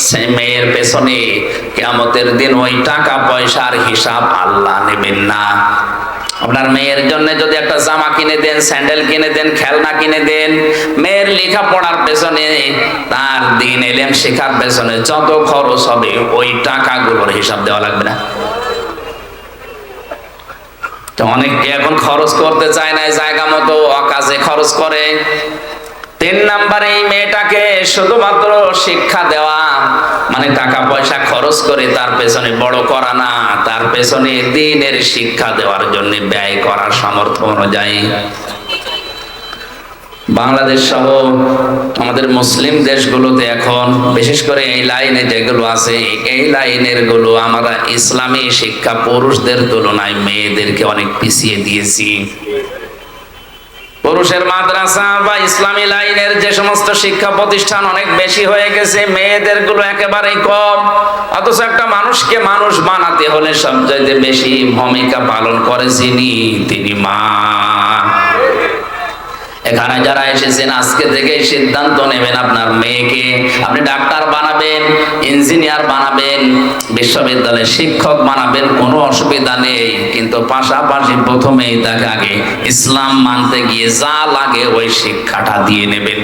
সে মেয়ের পেছনে, কিয়ামতের দিন ওই টাকা পয়সার হিসাব আল্লাহ নেবেন না। আপনার মেয়ের জন্য যদি একটা জামা কিনে দেন, স্যান্ডেল কিনে দেন, খেলনা কিনে দেন, মেয়ের লেখাপড়ার পেছনে, তার দিন এলেম শেখার পেছনে যত খরচ হবে ওই টাকাগুলোর হিসাব দেওয়া লাগবে না। তো অনেকে এখন খরচ করতে চায় না, জায়গা মতো অকাজে খরচ করে। 3 নম্বরে এই মেয়েটাকে শুধুমাত্র শিক্ষা দেওয়া, মানে টাকা পয়সা খরচ করে তার পেছনে বড় করা না, তার পেছনে দ্বীনের শিক্ষা দেওয়ার জন্য ব্যয় করার সামর্থ্য অনুযায়ী। বাংলাদেশ সহ আমাদের মুসলিম দেশগুলোতে এখন বিশেষ করে এই লাইনে যেগুলো আছে, এই লাইনের গুলো আমরা ইসলামী শিক্ষা পুরুষদের তুলনায় মেয়েদেরকে অনেক পিছিয়ে দিয়েছি। পুরুষের মাদ্রাসা বা ইসলামী লাইনের যে সমস্ত শিক্ষা প্রতিষ্ঠান অনেক বেশি হয়ে গেছে, মেয়েদের গুলো একেবারেই কম। অথচ একটা মানুষকে মানুষ বানাতে হলে সবচাইতে বেশি ভূমিকা পালন করে তিনি মা। এখানে যারা এসেছেন আজকে থেকে সিদ্ধান্ত নেবেন আপনার মেয়েকে আপনি ডাক্তার বানাবেন, ইঞ্জিনিয়ার বানাবেন, বিশ্ববিদ্যালয়ের শিক্ষক বানাবেন, কোনো অসুবিধা নেই। কিন্তু পাশাপাশি প্রথমেই তাকে আগে ইসলাম মানতে গিয়ে যা লাগে ওই শিক্ষাটা দিয়ে নেবেন।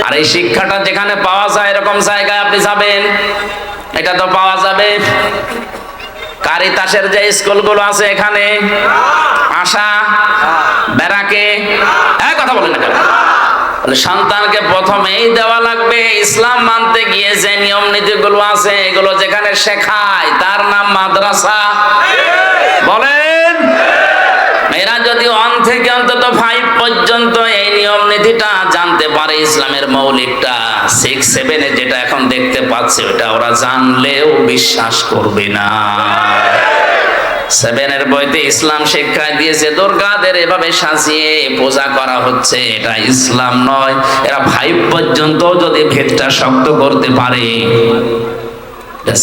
আর এই শিক্ষাটা যেখানে পাওয়া যায় এরকম জায়গায় আপনি যাবেন, এটা তো পাওয়া যাবে কারিতাসের যে স্কুলগুলো আছে এখানে, আশা, ব্যারাকে, কথা বলেন না কেন? সন্তানকে প্রথমেই দেওয়া লাগবে ইসলাম মানতে গিয়ে যে নিয়ম নীতিগুলো আছে, এগুলো যেখানে শেখায় তার নাম মাদ্রাসা। বলেন, মেয়েরা যদি 1 থেকে অন্তত 5 পর্যন্ত এই নিয়ম নীতিটা জানতে পারে, ইসলামের মৌলিকটা 6, 7 এ যেটা এখন দেখতে পাচ্ছে ওটা ওরা জানলেও বিশ্বাস করবে না। 7 এর বইতে ইসলাম শিক্ষা দিয়েছে দুর্গাদের এভাবে সাজিয়ে পূজা করা হচ্ছে, এটা ইসলাম নয়। এরা 5 পর্যন্ত যদি ভেদটা শক্ত করতে পারে,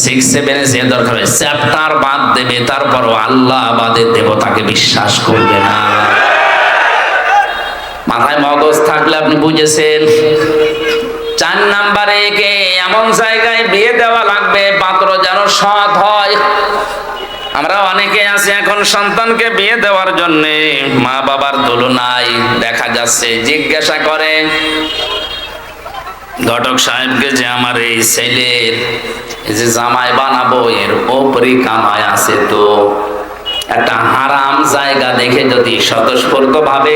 6, 7 এ যে দরকার চ্যাপ্টার বাদ দেবে, তারপরও আল্লাহ বাদে দেবতাকে বিশ্বাস করবে না। মাথায় মগজ থাকলে আপনি বুঝেছেন। 4 নম্বরে একে এমন জায়গায় বিয়ে দেওয়া লাগবে পাত্র যেন সৎ হয়। আমরা অনেকে আছি এখন সন্তানকে বিয়ে দেওয়ার জন্য মা বাবার তুলনায় দেখা যাচ্ছে জিজ্ঞাসা করে ঘটক সাহেবকে যে আমার এই ছেলের যে জামাই বানাবো এর উপরি কামাই আছে, তো একটা হারাম জায়গা দেখে যদি স্বতঃস্ফূর্ত ভাবে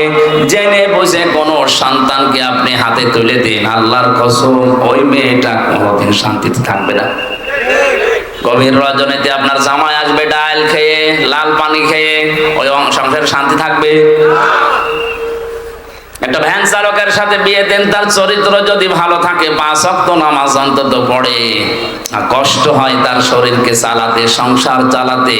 জেনে বুঝে কোনো সন্তানকে আপনি হাতে তুলে দিন, আল্লাহর কসম ওই মেয়েটা কোনোদিন শান্তিতে থাকবে না। গভীর রজনীতে আপনার জামাই আসবে ডাল খেয়ে, লাল পানি খেয়ে, ওই সংসারে শান্তি থাকবে? একটা ভ্যান চালকের সাথে বিয়ে দেন, তার চরিত্র যদি ভালো থাকে, 5 ওয়াক্ত নামাজ অন্তত পড়ে, আর কষ্ট হয় তার শরীরকে চালাতে, সংসার চালাতে,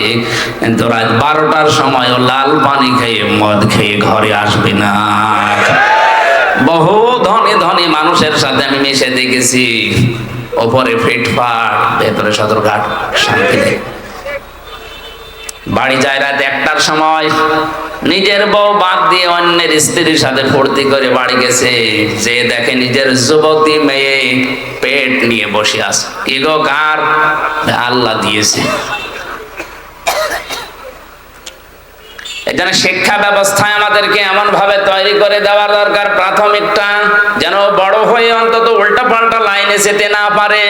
কিন্তু রাত 12টার সময় ও লাল পানি খেয়ে মদ খেয়ে ঘরে আসবে না। বহু ধনী ধনী মানুষের সাথে আমি মিশে দেখেছি, ওপরে ফিটফাট, ভেতরে সদরঘাট, শান্তি নেই। বাড়ি যায় রাত 1টার সময়, নিজের বউ বাদ দিয়ে অন্যের স্ত্রীর সাথে ফুর্তি করে বাড়ি গেছে, যে দেখে নিজের যুবতী মেয়ে পেট নিয়ে বসে আছে। কি গো, কার? আল্লাহ দিয়েছে। এজন্য শিক্ষা ব্যবস্থায় আমাদেরকে এমন ভাবে তৈরি করে দেওয়ার দরকার, প্রাথমিকটা যেন বড় হয়ে অন্তত উল্টা পাল্টা লাইনে যেতে না পারে।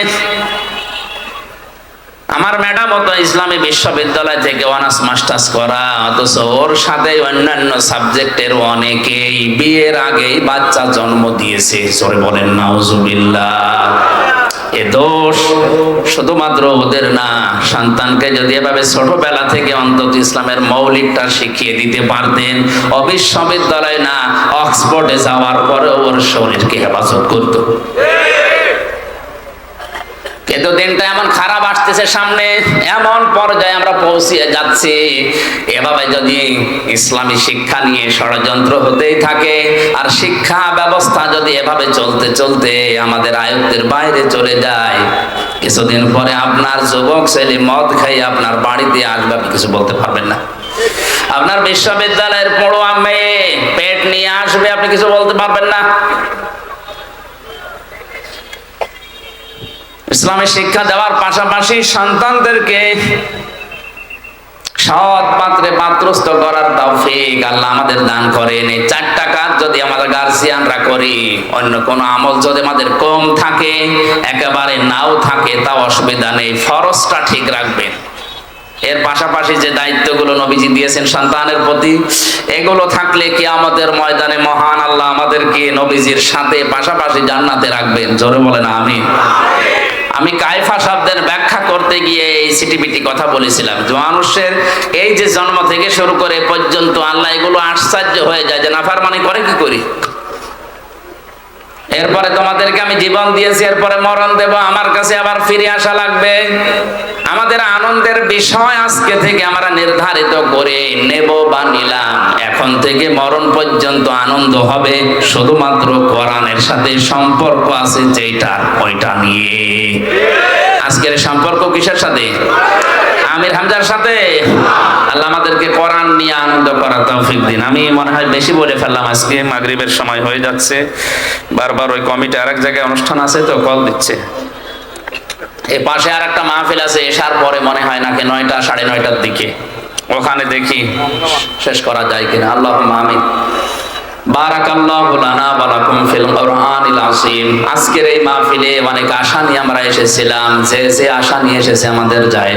আমার ম্যাডাম তো ইসলামী বিশ্ববিদ্যালয় থেকে অনার্স মাস্টার্স করা, অথচ ওর সাথে অন্যান্য সাবজেক্টের অনেকেই বিয়ের আগেই বাচ্চা জন্ম দিয়েছে। সরে বলেন নাউজুবিল্লাহ। এ দোষ শুধুমাত্র ওদের না, সন্তানকে যদি এভাবে ছোটবেলা থেকে অন্তত ইসলামের মৌলিকটা শিখিয়ে দিতে পারতেন, বিশ্ববিদ্যালয় না অক্সফোর্ডে যাওয়ার পরে ওর শরীরকে হেফাজত করতো। কিন্তু দিনটা এমন খারাপ আসতেছে সামনে, এমন পর্যায়ে আমরা পৌঁছিয়ে যাচ্ছি, এভাবে যদি ইসলামী শিক্ষা নিয়ে ষড়যন্ত্র হতেই থাকে আর শিক্ষা ব্যবস্থা যদি এভাবে চলতে চলতে আমাদের আয়ত্তের বাইরে চলে যায়, কিছুদিন পরে আপনার যুবক ছেলে মদ খাই আপনার বাড়িতে আসবে, আপনি কিছু বলতে পারবেন না। আপনার বিশ্ববিদ্যালয়ের পড়ুয়া মেয়ে পেট নিয়ে আসবে, আপনি কিছু বলতে পারবেন না। ইসলামের শিক্ষা দেওয়ার পাশাপাশি সন্তানদেরকে সৎ পাত্রে পাত্রস্থ করার তৌফিক আল্লাহ আমাদের দান করেন। এই 4টা কাজ যদি আমাদের গার্জিয়ানরা করি, অন্য কোনো আমল যদি আমাদের কম থাকে, একেবারে নাও থাকে, তাও অসুবিধা নেই, ফরজটা ঠিক রাখবেন। এর পাশাপাশি যে দায়িত্বগুলো নবীজি দিয়েছেন সন্তানের প্রতি, এগুলো থাকলে কিয়ামতের ময়দানে মহান আল্লাহ আমাদেরকে নবীজির সাথে পাশাপাশি জান্নাতে রাখবেন। জোরে বলেন আমিন। আমি কায়ফা শব্দের ব্যাখ্যা করতে গিয়ে এই সিটিপিটি কথা বলেছিলাম যে মানুষের এই যে জন্ম থেকে শুরু করে পর্যন্ত আল্লাহ এগুলো আশ্চর্য হয়ে যায় যে নাফরমানি করে কি করি। এরপরে তোমাদেরকে আমি জীবন দিয়েছি, এরপরে মরণ দেব, আমার কাছে আবার ফিরে আসা লাগবে। আমাদের আনন্দের বিষয় আজকে থেকে আমরা নির্ধারিত করে নেব বা নিলাম, এখন থেকে মরণ পর্যন্ত আনন্দ হবে শুধুমাত্র কোরআনের সাথে সম্পর্ক আছে যেটা, ওইটা নিয়ে। আজকের সম্পর্ক কিসের সাথে? আমির হামজার সাথে। আল্লাহ আমাদেরকে কোরআন নিয়ে আনন্দ করার তৌফিক দিন। আমি মনে হয় বেশি বলে ফেললাম, আজকে মাগরিবের সময় হয়ে যাচ্ছে। বারবার ওই কমিটি আরেক জায়গায় অনুষ্ঠান আছে তো কল দিচ্ছে। এই পাশে আর একটা মাহফিল আছে এশার পরে, মনে হয় নাকি 9টা 9:30টার দিকে, ওখানে দেখি শেষ করা যায় কিনা। আল্লাহুম্মা আমিন। বারাকাল্লাহু লানা ওয়া লাকুম ফিল কুরআনিল আযীম। আজকের এই মাহফিলে অনেক আশা নিয়ে আমরা এসেছিলাম, যে আশা নিয়ে এসেছে আমাদের যায়